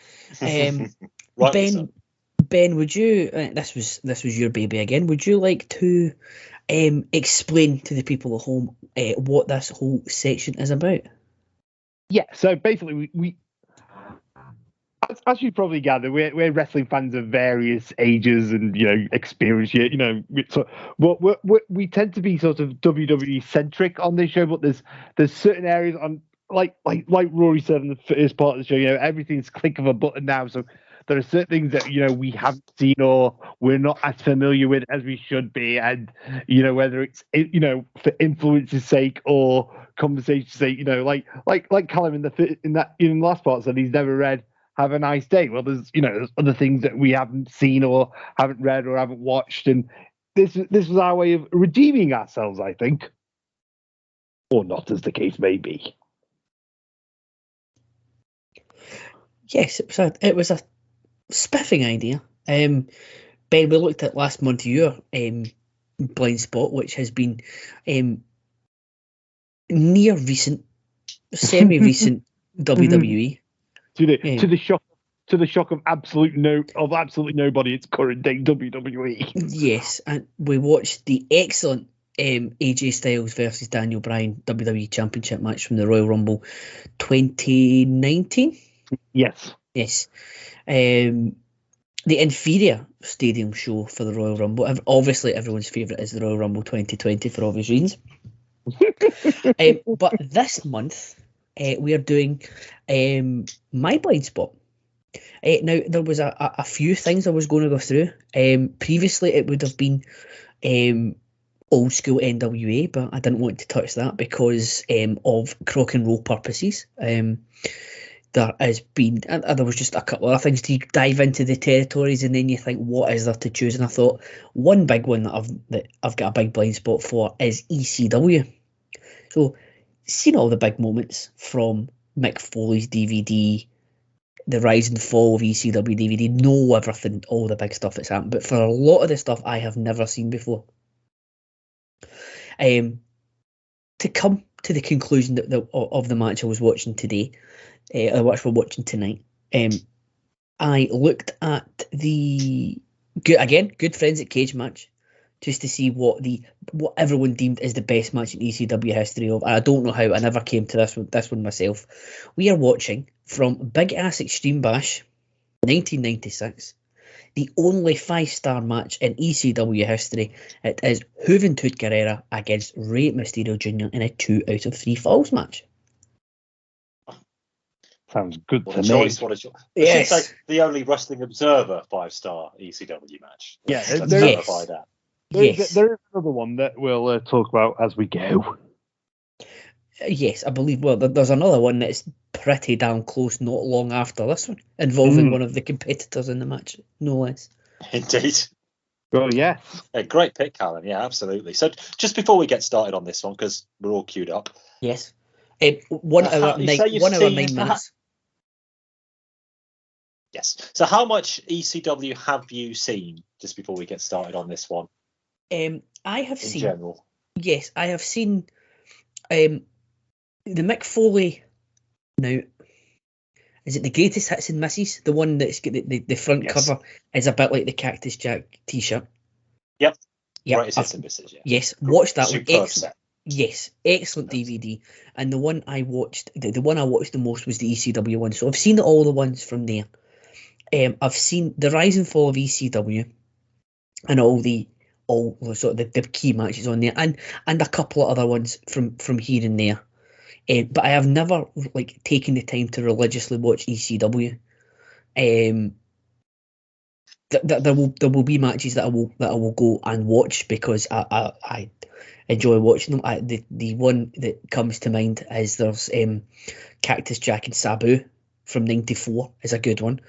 Ben, would you? This was your baby again. Would you like to explain to the people at home what this whole section is about? Yeah. So basically, we as you probably gather, we're wrestling fans of various ages and experience. So we tend to be sort of WWE centric on this show, but there's certain areas on like Rory said in the first part of the show. Everything's click of a button now. So there are certain things that we haven't seen or we're not as familiar with as we should be, and whether it's for influence's sake or conversation's sake, like Calum in the last part said he's never read Have a Nice Day. Well, there's other things that we haven't seen or haven't read or haven't watched, and this was our way of redeeming ourselves, I think, or not, as the case may be. Yes, it was a spiffing idea. Ben, we looked at last month your blind spot, which has been near recent, semi-recent WWE. To the shock of absolutely nobody, it's current day WWE. Yes, and we watched the excellent AJ Styles versus Daniel Bryan WWE Championship match from the Royal Rumble 2019. Yes. The inferior stadium show for the Royal Rumble. Obviously, everyone's favourite is the Royal Rumble 2020 for obvious reasons. But this month, we are doing my blind spot. Now, there was a few things I was going to go through. Previously, it would have been old school NWA, but I didn't want to touch that because of crock and roll purposes. There has been, and there was just a couple of other things to dive into the territories, and then you think, what is there to choose? And I thought one big one that I've got a big blind spot for is ECW. So, seen all the big moments from Mick Foley's DVD, the rise and fall of ECW DVD, know everything, all the big stuff that's happened. But for a lot of the stuff I have never seen before. To come to the conclusion of the match I was watching today, which we're watching tonight, I looked at the good friends at Cage match just to see what everyone deemed is the best match in ECW history of. I don't know how I never came to this one myself. We are watching from Big Ass Extreme Bash 1996, the only 5-star match in ECW history. It is Juventud Guerrera against Rey Mysterio Jr. in a 2 out of 3 falls match. Sounds good What to a me. choice! What a choice! Yes. It's like the only Wrestling Observer 5-star ECW match. Yeah, Let's there- clarify that. Yes. There is another one that we'll talk about as we go. Yes, I believe. Well, there's another one that's pretty damn close, not long after this one, involving one of the competitors in the match, no less. Indeed. Well, yes. A great pick, Calum. Yeah, absolutely. So just before we get started on this one, because we're all queued up. Yes. 1 hour, you say you've 1 hour, seen 9 minutes. Yes. So how much ECW have you seen just before we get started on this one I have in seen. general? Yes, I have seen the Mick Foley. Now, is it the Greatest Hits and Misses? The one that's got the front Yes. cover is a bit like the Cactus Jack T-shirt. Yep. Yep. Greatest Hits and Misses, yeah. Yes, watched that one. Superb set. Yes, excellent DVD. And the one I watched, the one I watched the most was the ECW one. So I've seen all the ones from there. I've seen the rise and fall of ECW, and all sort of the key matches on there, and a couple of other ones from here and there. But I have never taken the time to religiously watch ECW. There will be matches that I will go and watch because I enjoy watching them. The one that comes to mind is there's Cactus Jack and Sabu from '94 is a good one.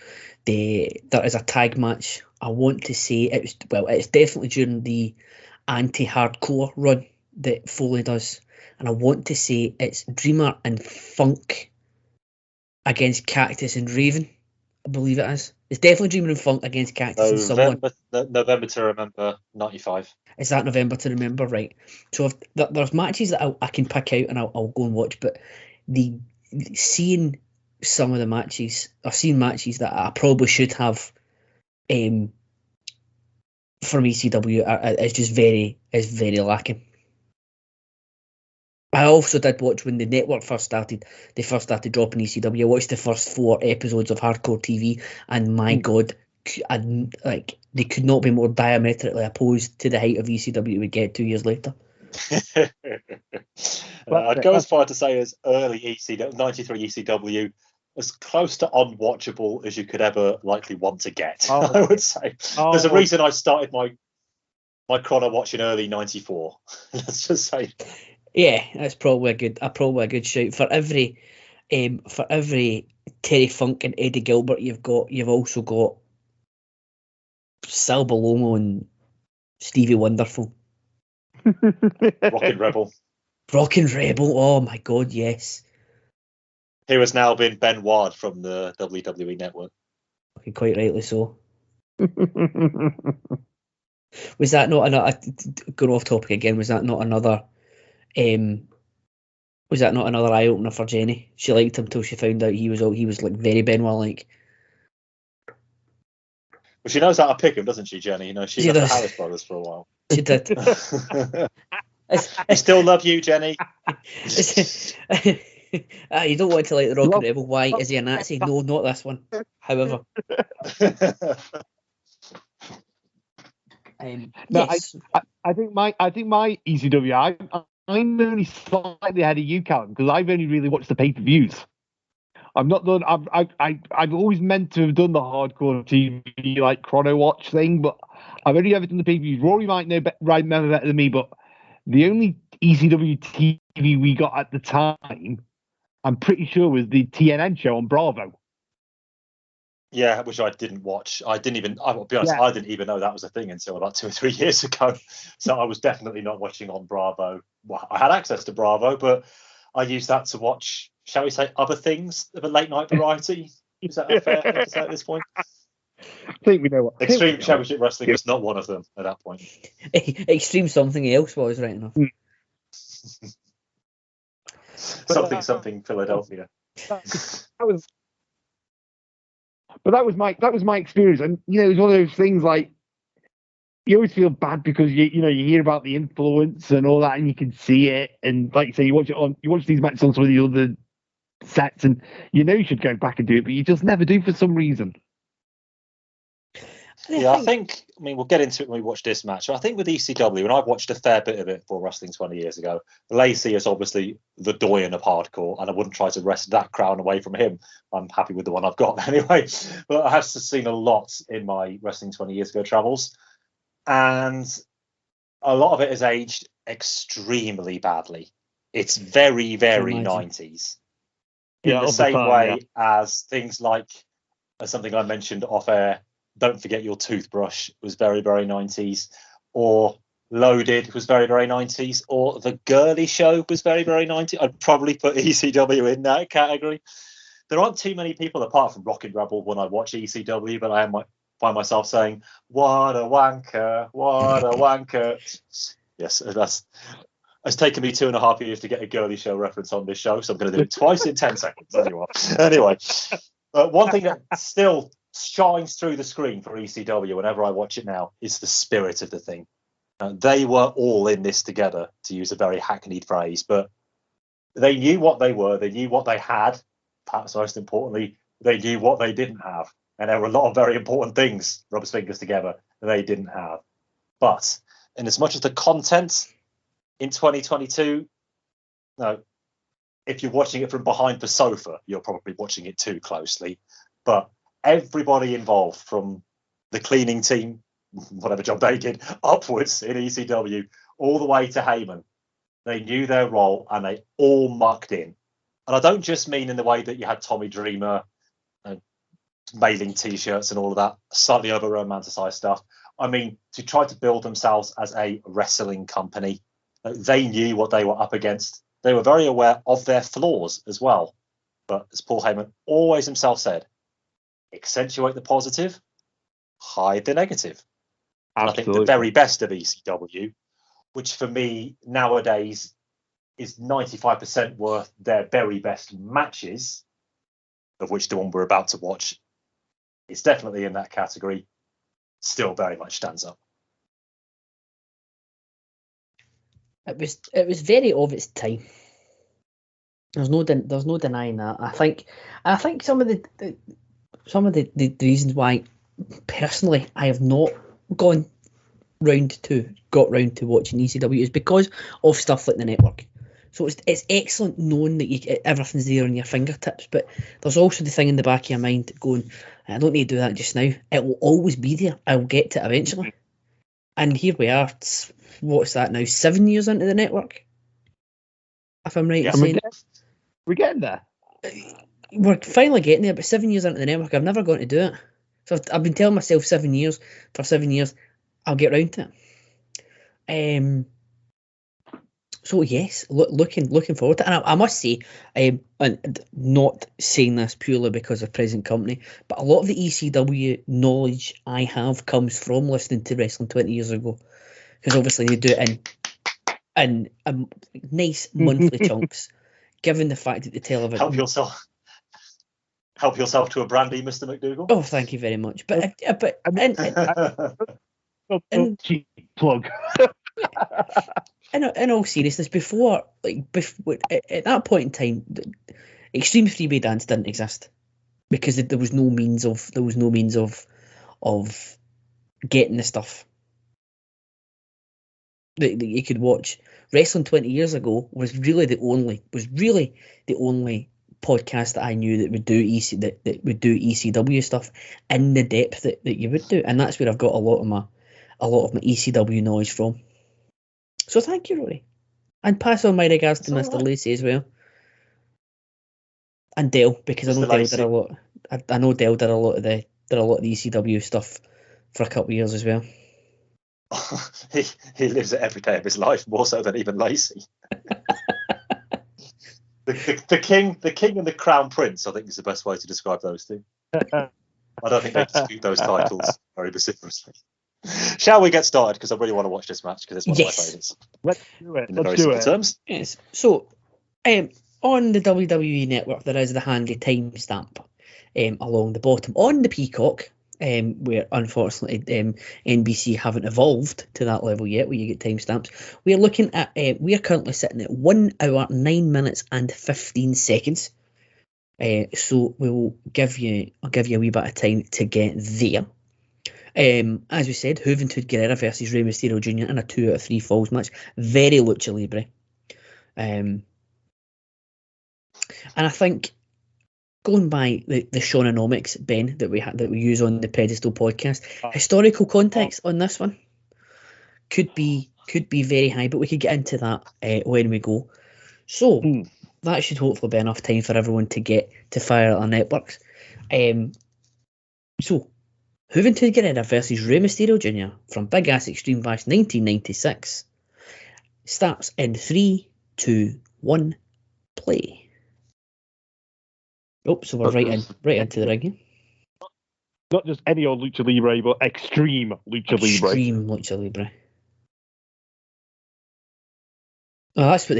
There is a tag match. I want to say it's definitely during the anti-hardcore run that Foley does, and I want to say it's Dreamer and Funk against Cactus and Raven. I believe it is. It's definitely Dreamer and Funk against Cactus and someone. November to Remember 95. Is that November to Remember? Right. So there's matches that I can pick out and I'll go and watch, but seeing some of the matches, I've seen matches that I probably should have from ECW is just very lacking. I also did watch when the network first started. They first started dropping ECW. I watched the first 4 episodes of Hardcore TV, and my God, they could not be more diametrically opposed to the height of ECW we get 2 years later. I'd go as far to say as early ECW, 93 ECW as close to unwatchable as you could ever likely want to get. Oh. I would say Oh. there's a reason I started my chrono watch in early '94. Let's just say. Yeah, that's probably a good shout. For every Terry Funk and Eddie Gilbert you've also got Sal Balomo and Stevie Wonderful. Rockin' Rebel, Rockin' Rebel, oh my god, yes. who has now been Ben Ward from the WWE Network. Okay, quite rightly so. Was that not another, going off topic again, was that not another eye opener for Jenny? She liked him till she found out he was like very Benoit like. Well, she knows how to pick him, doesn't she, Jenny? You know, she She was the does. Harris brothers for a while. She did. I still love you, Jenny. You don't want to like the Rock and Love- Rebel. Why? Is he a Nazi? No, not this one. However, No, yes. I think my ECW. I'm only slightly ahead of you, Calum, because I've only really watched the pay-per-views. I'm not done. I've always meant to have done the hardcore TV like chrono watch thing, but I've only ever done the pay-per-views. Rory might remember better than me, but the only ECW TV we got at the time, I'm pretty sure, was the TNN show on Bravo. Yeah, which I didn't watch. I'll be honest, Yeah. I didn't even know that was a thing until about 2 or 3 years ago. So I was definitely not watching on Bravo. Well, I had access to Bravo, but I used that to watch, shall we say, other things of a late night variety. Is that a fair thing to say at this point? I think we know what. Extreme Championship Wrestling was not one of them at that point. Extreme something else was right enough. Something Philadelphia. That was my experience, and it was one of those things like you always feel bad because you hear about the influence and all that, and you can see it, and like you say, you watch these matches on some of the other sets, and you should go back and do it, but you just never do for some reason. Yeah, I think, we'll get into it when we watch this match. I think with ECW, and I've watched a fair bit of it for wrestling 20 years ago, Lacey is obviously the doyen of hardcore, and I wouldn't try to wrest that crown away from him. I'm happy with the one I've got anyway. But I have seen a lot in my wrestling 20 years ago travels, and a lot of it has aged extremely badly. It's very, very 90s. In the same way as things like, something I mentioned off air, Don't Forget Your Toothbrush was very, very 90s, or Loaded was very, very 90s, or The Girly Show was very, very 90s. I'd probably put ECW in that category. There aren't too many people apart from Rockin' Rebel when I watch ECW, but I find myself saying, "What a wanker, what a wanker." Yes, it's taken me 2.5 years to get a Girly Show reference on this show, so I'm going to do it twice in 10 seconds. Anyway, one thing that still shines through the screen for ECW whenever I watch it now is the spirit of the thing. They were all in this together, to use a very hackneyed phrase, but they knew what they were, they knew what they had, perhaps most importantly, they knew what they didn't have. And there were a lot of very important things, rubber fingers together, that they didn't have. But in as much as the content in 2022, no, if you're watching it from behind the sofa, you're probably watching it too closely. But everybody involved, from the cleaning team, whatever job they did, upwards in ECW, all the way to Heyman, they knew their role and they all mucked in. And I don't just mean in the way that you had Tommy Dreamer mailing T-shirts and all of that slightly over romanticized stuff. I mean, to try to build themselves as a wrestling company. They knew what they were up against. They were very aware of their flaws as well. But as Paul Heyman always himself said, accentuate the positive, hide the negative. And I think the very best of ECW, which for me nowadays is 95% worth their very best matches, of which the one we're about to watch is definitely in that category, still very much stands up. It was very of its time. There's no denying that. I think some of the reasons why personally I have not got round to watching ECW is because of stuff like the network, So it's excellent knowing that everything's there on your fingertips, but there's also the thing in the back of your mind going, I don't need to do that just now. It will always be there. I'll get to it eventually. And here we are. What's that now? 7 years into the network, if I'm right in saying. We're getting there. We're finally getting there, but 7 years into the network, I've never gone to do it. So I've been telling myself 7 years. For 7 years, I'll get round to it. So yes, looking forward to it. And I must say, and not saying this purely because of present company, but a lot of the ECW knowledge I have comes from listening to wrestling 20 years ago, because obviously they do it in nice monthly chunks. Given the fact that the television help yourself to a brandy, Mr. McDougall. Oh, thank you very much. But cheap plug. In all seriousness, before at that point in time, Extreme 3-Way Dance didn't exist because there was no means of getting the stuff that you could watch. Wrestling 20 years ago was really the only podcast that I knew that would do ECW stuff in the depth that you would do, and that's where I've got a lot of my ECW knowledge from. So thank you, Rory, and pass on my regards to Mr. Lacey as well, and Dale, because I know Dale did a lot. I know Dale did a lot of the ECW stuff for a couple of years as well. He lives it every day of his life, more so than even Lacey. the king and the crown prince, I think, is the best way to describe those two. I don't think they dispute those titles very vociferously. Shall we get started? Because I really want to watch this match, because it's one of my favourites. Let's do it. In very simple terms. Yes. So, on the WWE Network, there is the handy timestamp along the bottom on the Peacock. Where unfortunately NBC haven't evolved to that level yet, where you get timestamps. We're looking at we are currently sitting at 1 hour 9 minutes and 15 seconds. So I'll give you a wee bit of time to get there. As we said, Juventud Guerrera versus Rey Mysterio Jr. in a 2 out of 3 falls match. Very Lucha Libre. And I think, going by the Shawnonomics, Ben, that we use on the Pedestal podcast, historical context on this one could be very high, but we could get into that when we go. So that should hopefully be enough time for everyone to get to fire at our networks. So Juventud Guerrera versus Rey Mysterio Jr. from Big Ass Extreme Bash 1996 starts in 3, 2, 1, play. Oh, so we're right into the ring. Not just any old Lucha Libre, but Extreme Lucha Libre. Extreme Lucha Libre. Oh, that's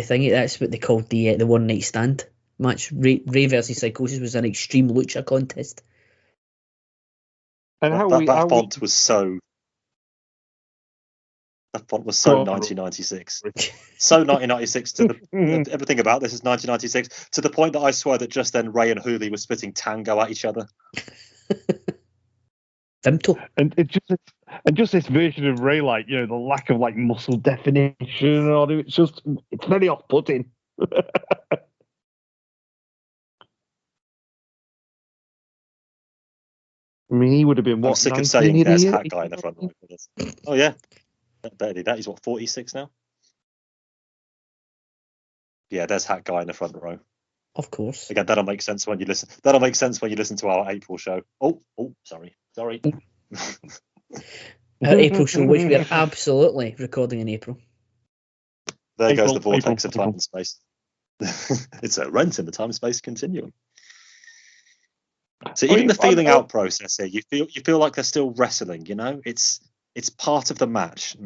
what they called the one night stand match. Ray versus Psychosis was an Extreme Lucha contest. And that font was so 1996. So 1996 to the everything about this is 1996 to the point that I swear that just then Ray and Hooley were spitting tango at each other. Vimto. And just this version of Ray, like, you know, the lack of like muscle definition and all, it's very off-putting. I mean, he would have been what? I'm sick of saying there's Hat Guy in the front row. Oh yeah. That he's what, 46 now? Yeah, there's Hat Guy in the front row. Of course. Again, that'll make sense when you listen. That'll make sense when you listen to our April show. Oh, sorry. Our April show, which we are absolutely recording in April. There goes the vortex of time and space. It's a rent in the time and space continuum. So even the feeling out process here, you feel like they're still wrestling. You know, it's part of the match.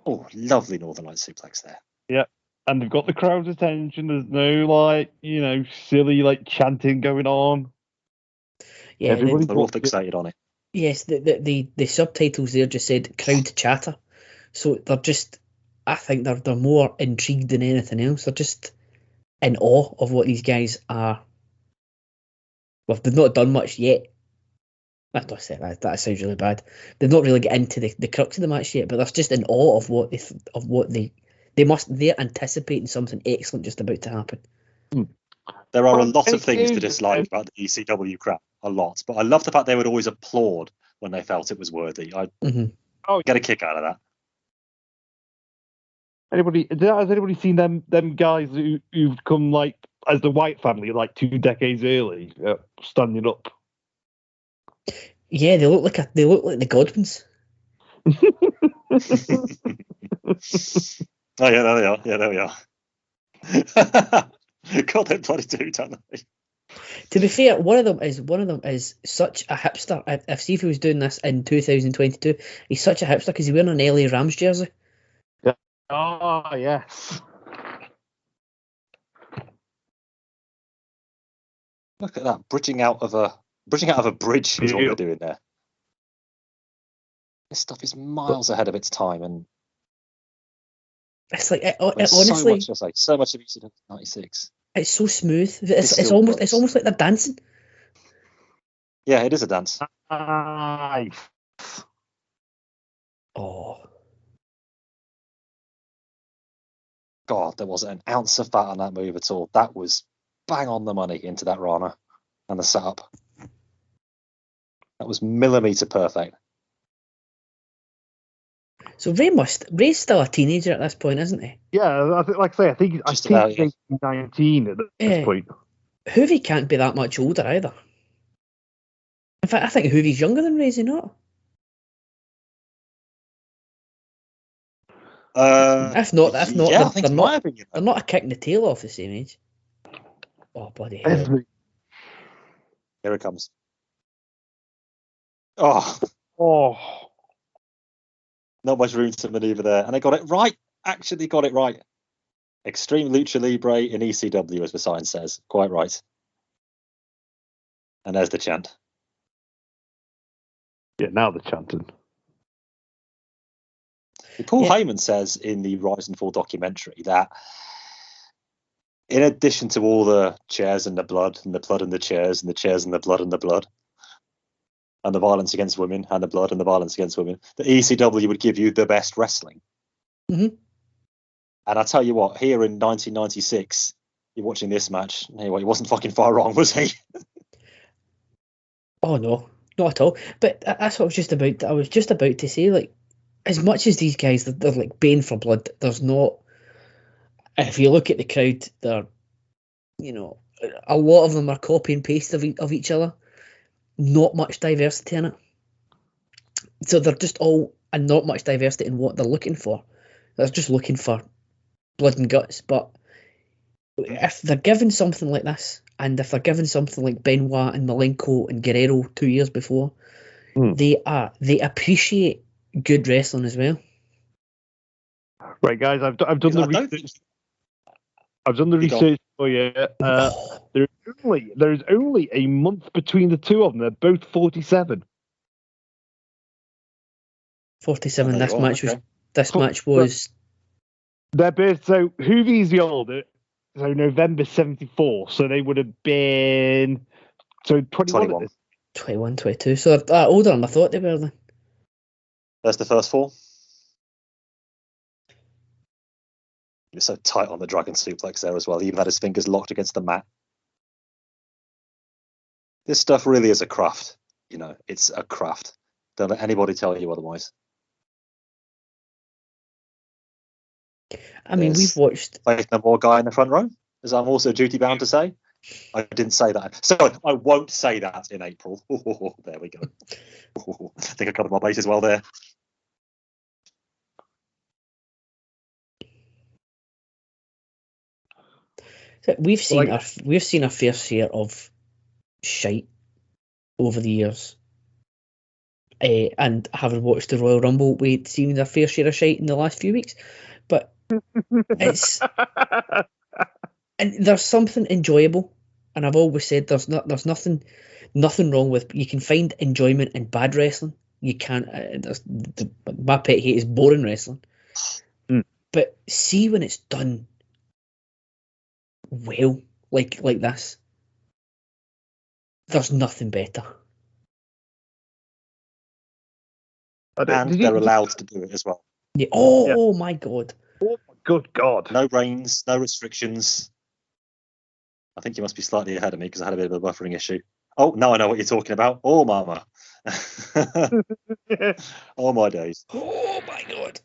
Oh, lovely Northern Light suplex there. Yeah, and they've got the crowd's attention. There's no like, you know, silly like chanting going on. Yeah, they're all fixated on it. Yes, the subtitles there just said crowd chatter, so they're just. I think they're more intrigued than anything else. They're just in awe of what these guys are. Well, they've not done much yet. That sounds really bad. They've not really get into the crux of the match yet, but they're just in awe of what They're anticipating something excellent just about to happen. There are a Well, lot of it things to is- dislike about the ECW crap, a lot. But I love the fact they would always applaud when they felt it was worthy. I get a kick out of that. Has anybody seen them guys who've come like as the White family like 2 decades early, standing up? Yeah, they look like the Godwins. Oh yeah, there they are. Yeah, there we are. God, they bloody do, don't they? To be fair, one of them is such a hipster. If see if he was doing this in 2022, he's such a hipster because he's wearing an LA Rams jersey. Oh yes. Look at that, bridging out of a bridge is what they're doing there. This stuff is miles ahead of its time, and It's like there's honestly, so much of ECW 96. it's so smooth. This It's still almost works. like they're dancing. Yeah, it is a dance. Nice. Oh, God, there wasn't an ounce of fat on that move at all. That was bang on the money into that Rana and the setup. That was millimeter perfect. so Ray's still a teenager at this point, isn't he? Yeah, I think, like I say, I think Just about, yeah. he's 19 at this point. Hoovy can't be that much older either. In fact, I think Hoovy's younger than Ray, is he not? If not, yeah, I think in my opinion, they're not a kick in the tail off the same age. Oh, bloody hell. here it comes. Oh, not much room to maneuver there, and they got it right. Actually, got it right. Extreme Lucha Libre in ECW, as the sign says. Quite right. And there's the chant. Yeah, now they're chanting. Paul Heyman says in the Rise and Fall documentary that in addition to all the chairs and the blood and the blood and the chairs and the chairs and the blood and the blood and the violence against women and the blood and the violence against women, the ECW would give you the best wrestling. Mm-hmm. And I tell you what, here in 1996, you're watching this match. Anyway, he wasn't fucking far wrong, was he? Oh no, not at all. But that's what I was just about to say. Like, as much as these guys, they're like baying for blood. There's not. If you look at the crowd, they're, a lot of them are copy and paste of each other. Not much diversity in it. So they're just all, and not much diversity in what they're looking for. They're just looking for blood and guts. But if they're given something like this, and if they're given something like Benoit and Malenko and Guerrero 2 years before, they appreciate good wrestling as well. Right, guys, I've done the research. I've done the research for you. There's only a month between the two of them. They're both 47. 47. This match was. Their birth. So Hoovy's the older. So November 74. So they would have been 21. 21, 22. So they're older than I thought they were then. There's the first fall. He was so tight on the dragon suplex there as well. He even had his fingers locked against the mat. This stuff really is a craft. It's a craft. Don't let anybody tell you otherwise. I mean, we've watched Faith No More guy in the front row, as I'm also duty bound to say. I didn't say that. So I won't say that in April. There we go. I think I covered my bases well there. So we've seen a fair share of shite over the years, and having watched the Royal Rumble, we've seen a fair share of shite in the last few weeks. But it's and there's something enjoyable, and I've always said there's nothing wrong with. You can find enjoyment in bad wrestling. You can't. My pet hate is boring wrestling. But see when it's done well, like this, there's nothing better. And they're allowed to do it as well. Yeah. Oh my god. Oh my Good God. No rains, no restrictions. I think you must be slightly ahead of me because I had a bit of a buffering issue. Oh, now I know what you're talking about. Oh, mama. Oh, my days. Oh my God!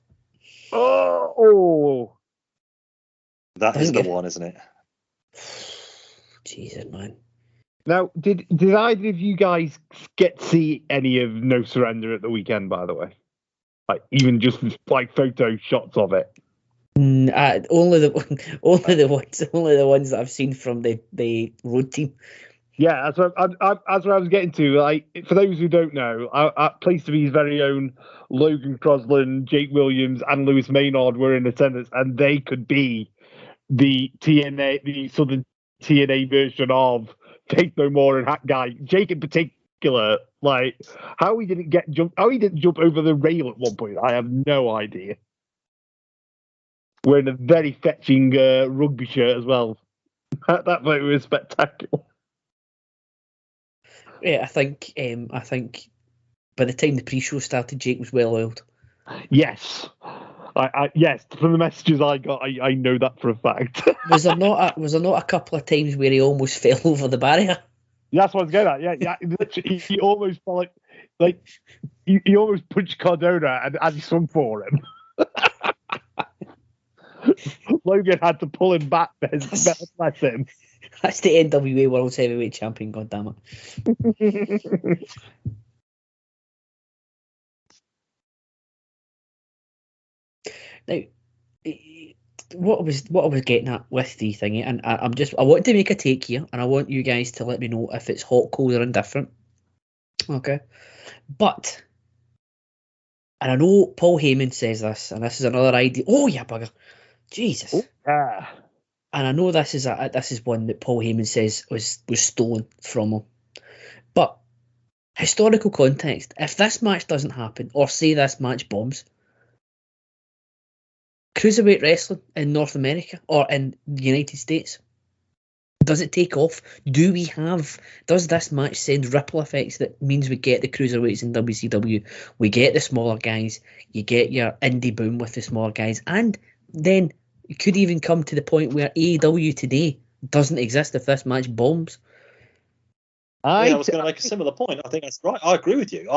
Oh. That is Doesn't the get- one, isn't it? Jesus, man. Now, did either of you guys get to see any of No Surrender at the weekend, by the way? Like, even just like photo shots of it? Only the ones that I've seen from the road team. Yeah, that's what I was getting to. Like, for those who don't know, Place to Be's very own Logan Crosland, Jake Williams, and Lewis Maynard were in attendance, and they could be the Southern TNA version of Faith No More and Hat Guy. Jake in particular, like how he didn't jump over the rail at one point, I have no idea. Wearing a very fetching rugby shirt as well. That photo was spectacular. Yeah, I think by the time the pre-show started, Jake was well oiled. Yes. Yes, from the messages I got, I know that for a fact. Was there not a couple of times where he almost fell over the barrier? That's what I was getting at. Yeah. Literally, he almost felt like he almost punched Cardona and he swung for him. Logan had to pull him back. Bless him. That's the NWA World Heavyweight Champion. God damn it! Now, what I was getting at with the thingy, and I want to make a take here, and I want you guys to let me know if it's hot, cold, or indifferent. Okay, but, and I know Paul Heyman says this, and this is another idea. Oh yeah, bugger, Jesus. Oh, yeah. And I know this is one that Paul Heyman says was stolen from him, but historical context. If this match doesn't happen, or say this match bombs, cruiserweight wrestling in North America or in the United States, does it take off? Does this match send ripple effects that means we get the cruiserweights in WCW, we get the smaller guys, you get your indie boom with the smaller guys, and then it could even come to the point where AEW today doesn't exist if this match bombs. I was going to make a similar point. I think that's right. I agree with you.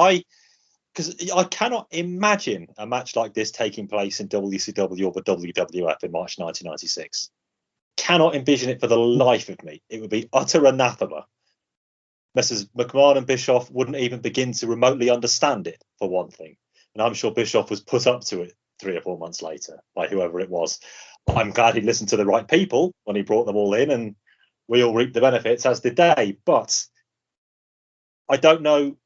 Because I cannot imagine a match like this taking place in WCW or the WWF in March 1996. Cannot envision it for the life of me. It would be utter anathema. Messrs. McMahon and Bischoff wouldn't even begin to remotely understand it, for one thing. And I'm sure Bischoff was put up to it 3 or 4 months later by whoever it was. I'm glad he listened to the right people when he brought them all in, and we all reaped the benefits, as did they. But I don't know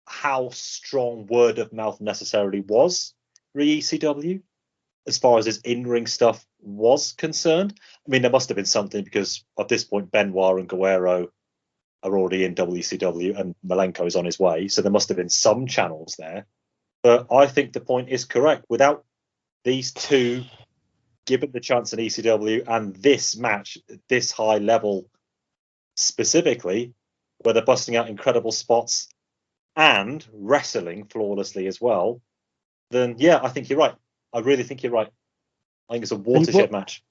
how strong word of mouth necessarily was for ECW as far as his in-ring stuff was concerned. I mean, there must have been something, because at this point Benoit and Guerrero are already in WCW and Malenko is on his way, so there must have been some channels there. But I think the point is correct. Without these two given the chance in ECW and this match, this high level specifically, where they're busting out incredible spots and wrestling flawlessly as well, then yeah, I think you're right. I really think you're right. I think it's a watershed match.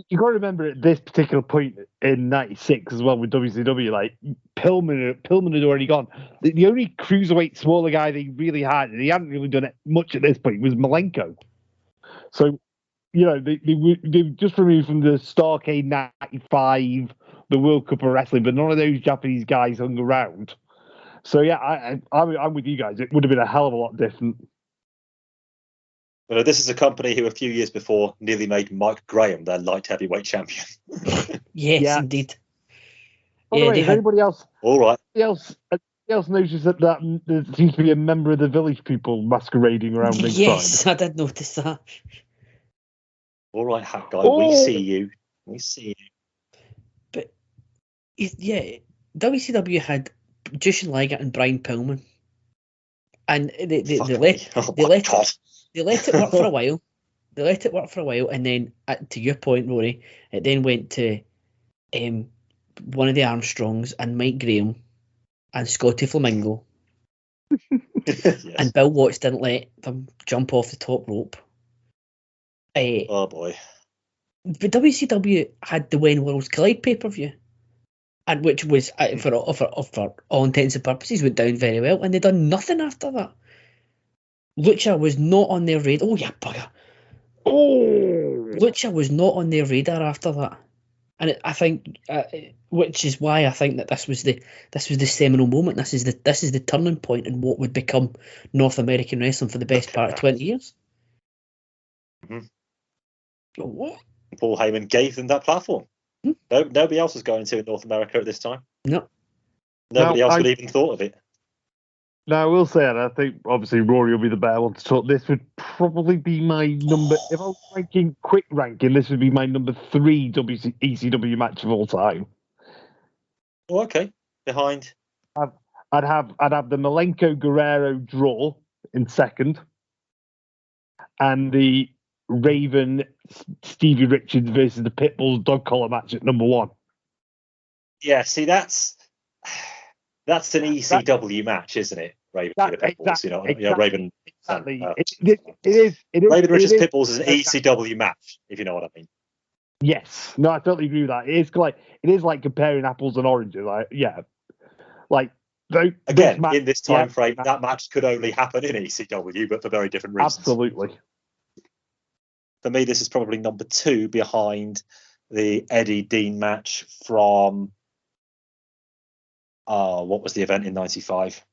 You got to remember at this particular point in '96 as well with WCW, like Pillman had already gone. The only cruiserweight smaller guy they really had, and he hadn't really done it much at this point, was Malenko. So, you know, they just removed from the Starrcade '95, the World Cup of Wrestling, but none of those Japanese guys hung around. So yeah, I'm with you guys. It would have been a hell of a lot different. Well, this is a company who a few years before nearly made Mike Graham their light heavyweight champion. Yes, indeed. By the way, is anybody else? All right. Anybody else noticed that there seems to be a member of the Village People masquerading around ringside? Yes, I did notice that. All right, Hat Guy, Oh. we see you. We see you. But yeah, WCW had Jushin Liger and Brian Pillman, and they let it work for a while. They let it work for a while, and then, to your point, Rory, it then went to one of the Armstrongs and Mike Graham and Scotty Flamingo. Yes. And Bill Watts didn't let them jump off the top rope. Oh boy. But WCW had the When Worlds Collide pay-per-view, and which was for all intents and purposes went down very well, and they done nothing after that. Lucha was not on their radar. Oh yeah, bugger. Lucha was not on their radar after that, and I think, which is why I think that this was the seminal moment. This is the turning point in what would become North American wrestling for the best part of 20 years. What? Paul Heyman gave them that platform. No, nobody else was going to in North America at this time. No. Nobody else would even thought of it. Now, I will say, and I think obviously Rory will be the better one to talk. This would probably be my number. If I was quick ranking, this would be my number 3 ECW match of all time. Oh, okay. Behind. I'd have the Malenko Guerrero draw in second, and the Raven Stevie Richards versus the Pitbulls dog collar match at number 1. Yeah, see, that's an ECW match, isn't it? Raven the Pitbulls, exactly, Raven. Exactly. It is. Raven Richards Pitbulls is an ECW match, if you know what I mean. Yes. No, I totally agree with that. It is like comparing apples and oranges. Again, in this time frame, that match could only happen in ECW, but for very different reasons. Absolutely. For me, this is probably number 2 behind the Eddie Dean match from what was the event in '95?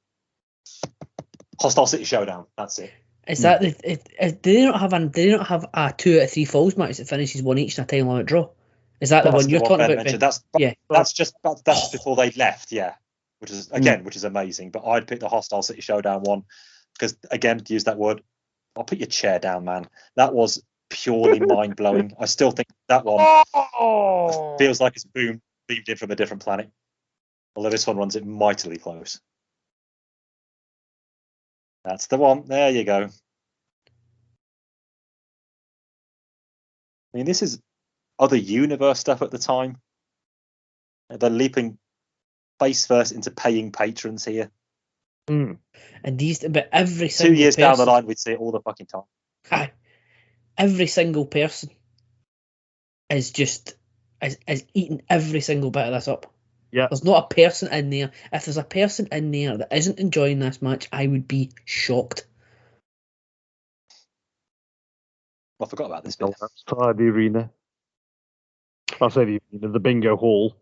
Hostile City Showdown. That's it. Is that do they not have a 2 out of 3 falls match that finishes 1 each in a time limit draw? Is that the one you're talking about? That's just before they left. Yeah, which is amazing. But I'd pick the Hostile City Showdown one because, again, to use that word, I'll put your chair down, man. That was purely mind blowing. I still think that one feels like it's beamed in from a different planet. Although this one runs it mightily close. That's the one. There you go. I mean, this is other universe stuff at the time. They're leaping face first into paying patrons here. And but every single 2 years person, down the line, we'd see it all the fucking time. Aye. Every single person is eating every single bit of this up. Yeah. There's not a person in there. If there's a person in there that isn't enjoying this match, I would be shocked. I forgot about this bit. The arena. I'll say the arena, the bingo hall.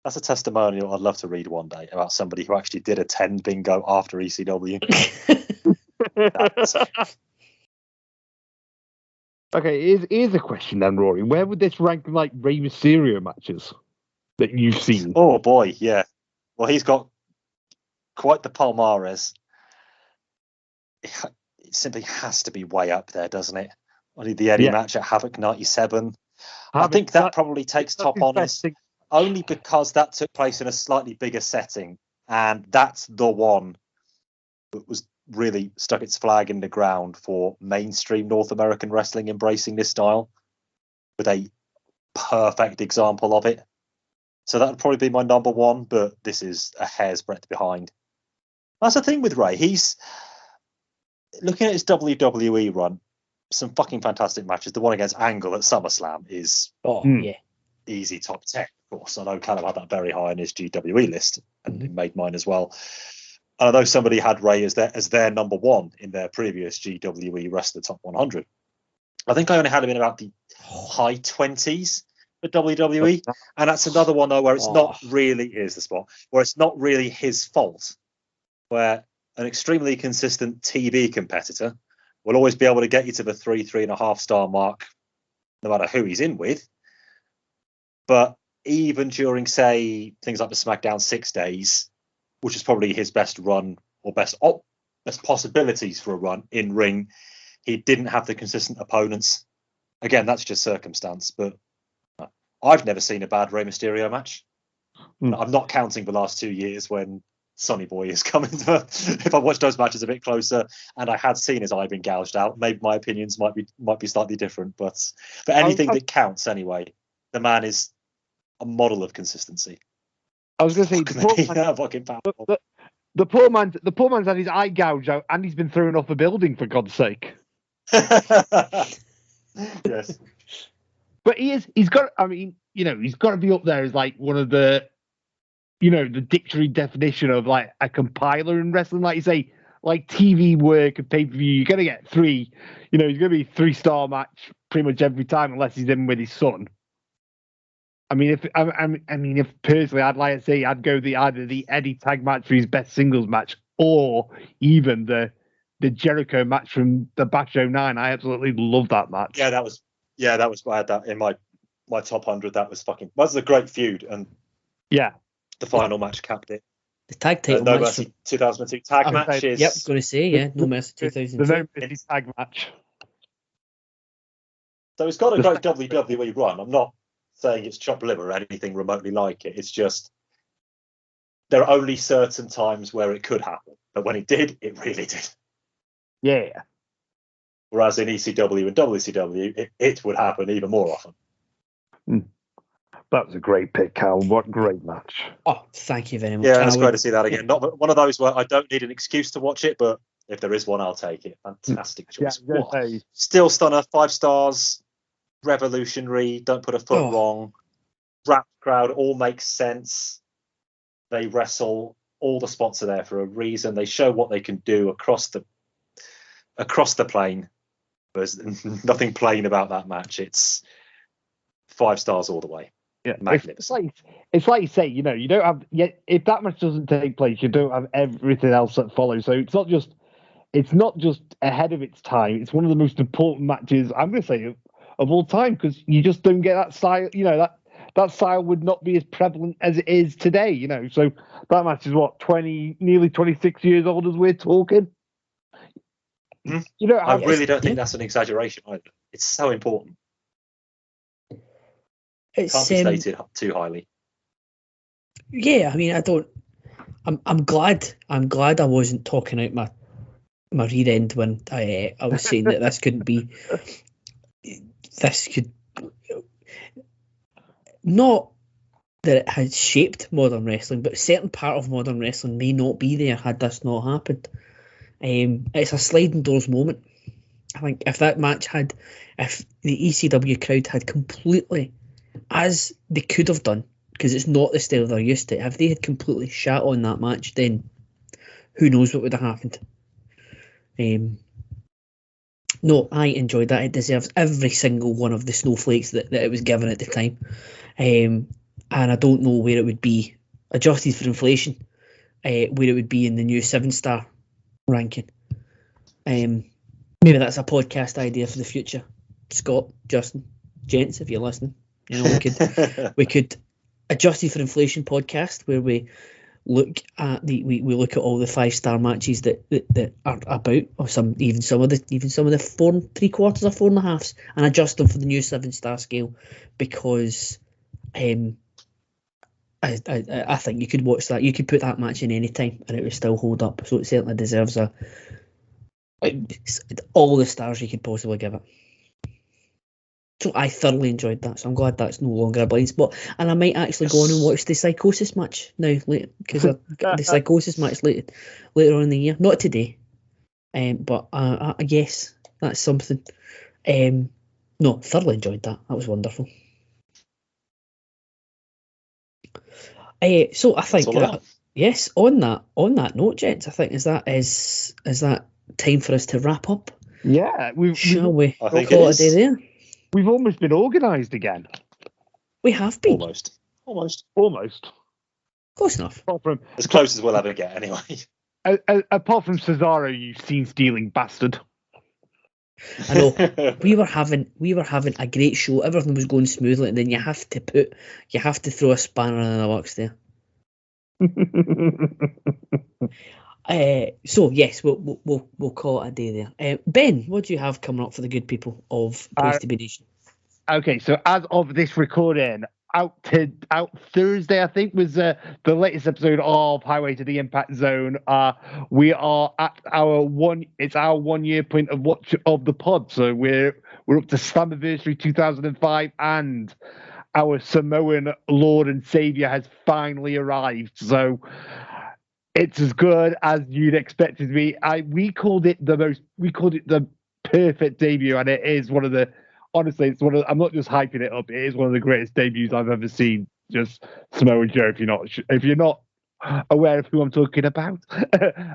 That's a testimonial I'd love to read one day about somebody who actually did attend bingo after ECW. Okay, here's a question then, Rory. Where would this rank like Rey Mysterio matches that you've seen? Oh boy, yeah. Well, he's got quite the palmarès. It simply has to be way up there, doesn't it? Only the Eddie match at Havoc 97. I think that probably takes top honours, only because that took place in a slightly bigger setting, and that's the one that was really stuck its flag in the ground for mainstream North American wrestling embracing this style, with a perfect example of it. So that would probably be my number 1, but this is a hair's breadth behind. That's the thing with Ray. He's looking at his WWE run, some fucking fantastic matches. The one against Angle at SummerSlam is easy top 10, of course. I know Calum had that very high on his GWE list, and he made mine as well. And I know somebody had Ray as their number 1 in their previous GWE Wrestler Top 100. I think I only had him in about the high 20s for WWE, and that's another one though where it's not really, here's the spot, where it's not really his fault, where an extremely consistent TV competitor will always be able to get you to the 3.5 star mark, no matter who he's in with. But even during, say, things like the SmackDown 6 days, which is probably his best run or best possibilities for a run in ring, he didn't have the consistent opponents. Again, that's just circumstance, but I've never seen a bad Rey Mysterio match. I'm not counting the last 2 years when Sonny Boy is coming. If I watched those matches a bit closer and I had seen his eye being gouged out, maybe my opinions might be slightly different. But for anything that counts anyway, the man is a model of consistency. I was going to say, fucking powerful. The poor man's had his eye gouged out, and he's been thrown off a building, for God's sake. Yes. But he's got. I mean, he's got to be up there as like one of the, the dictionary definition of like a compiler in wrestling. Like you say, like TV work and pay per view, you're gonna get three. He's gonna be 3-star match pretty much every time, unless he's in with his son. I mean, if personally, I'd like to say I'd go either the Eddie tag match for his best singles match, or even the Jericho match from the Bash 09. I absolutely love that match. Yeah, that was. I had that in my top 100. That was a great feud, and yeah, the final match capped it. The tag title No match. Mercy 2002 tag match is. Yep, going to say No Mercy 2002. The No Mercy tag match. So it's got a great WWE run. I'm not saying it's chopped liver or anything remotely like it. It's just there are only certain times where it could happen, but when it did, it really did. Yeah. Whereas in ECW and WCW, it would happen even more often. That was a great pick, Calum. What great match. Oh, thank you very much. Yeah, it's great to see that again. Not one of those where I don't need an excuse to watch it, but if there is one, I'll take it. Fantastic choice. Yeah, Still stunner, 5 stars, revolutionary, don't put a foot wrong, rap crowd, all makes sense. They wrestle, all the spots are there for a reason. They show what they can do across the plane. There's nothing plain about that match. It's 5 stars all the way. Yeah, magnificent. It's like you say, you don't have yet. If that match doesn't take place, you don't have everything else that follows. So it's not just ahead of its time. It's one of the most important matches, I'm going to say, of all time, because you just don't get that style. That style would not be as prevalent as it is today. So that match is what, nearly 26 years old as we're talking. I really don't think that's an exaggeration either. It's so important. It can't be stated too highly. Yeah, I mean, I'm glad I wasn't talking out my rear end when I was saying that this couldn't be. This could not that it has shaped modern wrestling, but a certain part of modern wrestling may not be there had this not happened. It's a sliding doors moment. I think if the ECW crowd had completely, as they could have done, because it's not the style they're used to, if they had completely shat on that match, then who knows what would have happened. No, I enjoyed that. It deserves every single one of the snowflakes that it was given at the time. And I don't know where it would be, adjusted for inflation, where it would be in the new 7-star ranking. Maybe that's a podcast idea for the future. Scott, Justin, gents, if you're listening, we could adjusted for inflation podcast where we look at we look at all the 5-star matches that are about, or some of the 4 3/4 or 4 1/2, and adjust them for the new 7-star scale, because I think you could watch that. You could put that match in any time and it would still hold up. So it certainly deserves all the stars you could possibly give it. So I thoroughly enjoyed that. So I'm glad that's no longer a blind spot. And I might actually go on and watch the Psychosis match now, because I've got the Psychosis match later on in the year. Not today, but yes, that's something. No, thoroughly enjoyed that. That was wonderful. So I think yes. On that note, gents, I think is that time for us to wrap up. Yeah, shall we? I think call it a day there. We've almost been organised again. We have been almost close enough. As close as we'll ever get, anyway. Apart from Cesaro, you scene-stealing bastard. I know we were having a great show. Everything was going smoothly, and then you have to throw a spanner in the works there. So yes, we'll call it a day there. Ben, what do you have coming up for the good people of Place to Be Nation? Okay, so as of this recording, out Thursday, I think, was the latest episode of Highway to the Impact Zone. We are at our 1 year point of the pod, so we're up to Slammiversary 2005, and our Samoan Lord and Savior has finally arrived. So It's as good as you'd expect it to be. We called it the perfect debut, and it is one of the. Honestly, it's one of. I'm not just hyping it up. It is one of the greatest debuts I've ever seen. Just Samoa Joe. If you're not aware of who I'm talking about.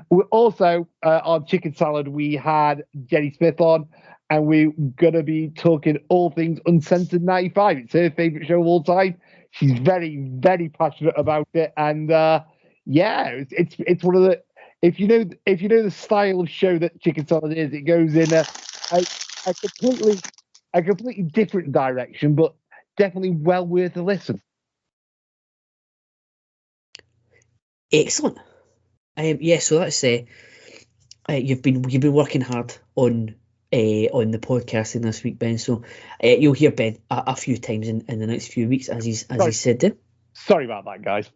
We also on Chicken Salad we had Jenny Smith on, and we're gonna be talking all things Uncensored 95. It's her favorite show of all time. She's very, very passionate about it, and it's one of the. If you know the style of show that Chicken Salad is, it goes in a completely different direction, but definitely well worth a listen. Excellent. So that's you've been working hard on the podcasting this week, Ben. So you'll hear Ben a few times in the next few weeks, as he said there. Sorry about that, guys.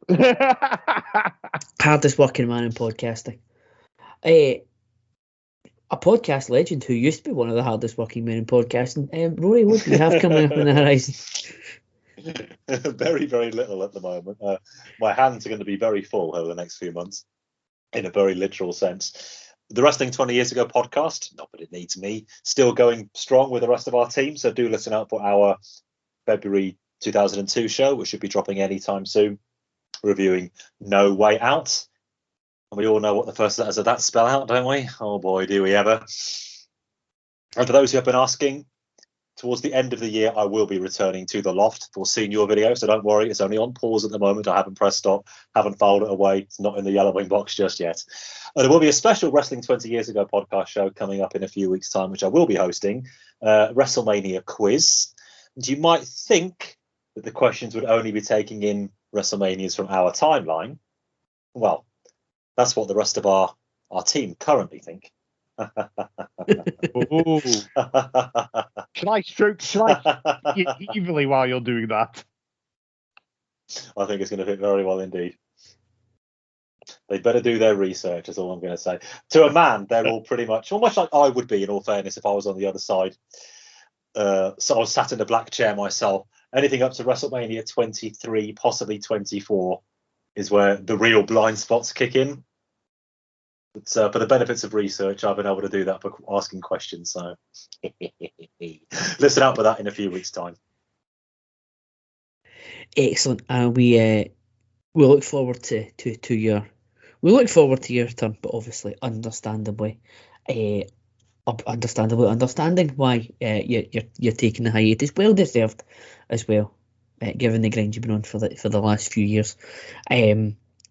Hardest working man in podcasting. A podcast legend who used to be one of the hardest working men in podcasting. Rory, what do you have coming up on the horizon? Very, very little at the moment. My hands are going to be very full over the next few months, in a very literal sense. The Wrestling 20 Years Ago podcast, not that it needs me, still going strong with the rest of our team. So do listen out for our February 2002 show, which should be dropping anytime soon, reviewing No Way Out. And we all know what the first letters of that spell out, don't we? Oh boy, do we ever. And for those who have been asking, towards the end of the year, I will be returning to the loft for senior video. So don't worry, it's only on pause at the moment. I haven't pressed stop, haven't filed it away. It's not in the yellowing box just yet. There will be a special Wrestling 20 Years Ago podcast show coming up in a few weeks' time, which I will be hosting, WrestleMania quiz. And you might think that the questions would only be taking in WrestleManias from our timeline. Well, that's what the rest of our team currently think. Should I stroke you evilly while you're doing that? I think it's going to fit very well indeed. They better do their research, is all I'm going to say. To a man, they're all pretty much almost like I would be, in all fairness, if I was on the other side. So I was sat in the black chair myself. Anything up to WrestleMania 23, possibly 24, is where the real blind spots kick in. But for the benefits of research, I've been able to do that by asking questions. So listen out for that in a few weeks' time. Excellent. We look forward to your turn, but obviously, understanding why you're taking the hiatus. Well deserved as well, given the grind you've been on for the last few years.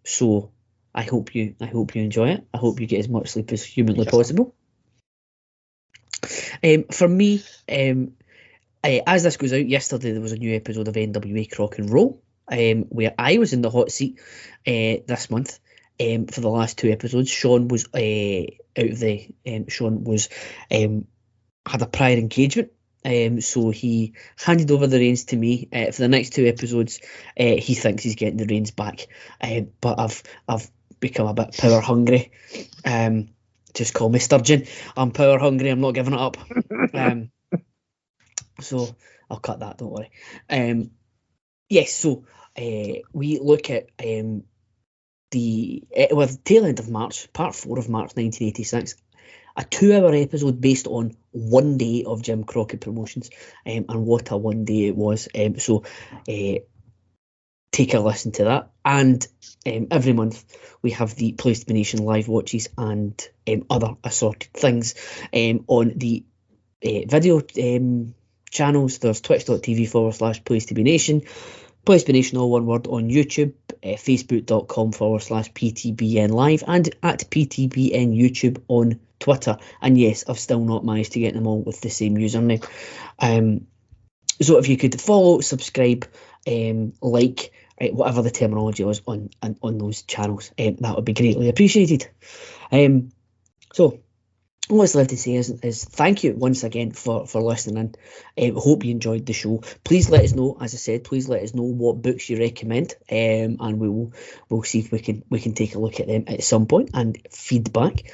So I hope you enjoy it. I hope you get as much sleep as humanly possible. For me, as this goes out, yesterday there was a new episode of NWA Crock and Roll, where I was in the hot seat this month for the last two episodes. Sean was had a prior engagement, so he handed over the reins to me for the next two episodes. He thinks he's getting the reins back, but I've become a bit power hungry. Just call me Sturgeon. I'm power hungry. I'm not giving it up. So I'll cut that. Don't worry. Yes. So we look at the tail end of March, part 4 of March 1986. A 2-hour episode based on one day of Jim Crockett Promotions, and what a one day it was. So take a listen to that. And every month we have the Place to Be Nation live watches and other assorted things on the video channels. There's twitch.tv/Place to Be Nation, Place to Be Nation, all one word, on YouTube, facebook.com/PTBN live, and at PTBN YouTube on Twitter. And yes, I've still not managed to get them all with the same username. So if you could follow, subscribe, like, whatever the terminology was on those channels, that would be greatly appreciated. So all that's left to say is thank you once again for listening in. Hope you enjoyed the show. Please let us know, as I said, please let us know what books you recommend, and we'll see if we can take a look at them at some point and feedback.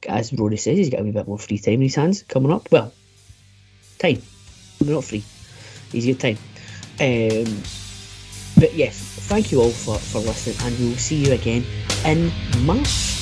As Rory says, he's got a wee bit more free time in his hands coming up. Well, time. We're not free. He's got time. But yes, thank you all for listening, and we'll see you again in March.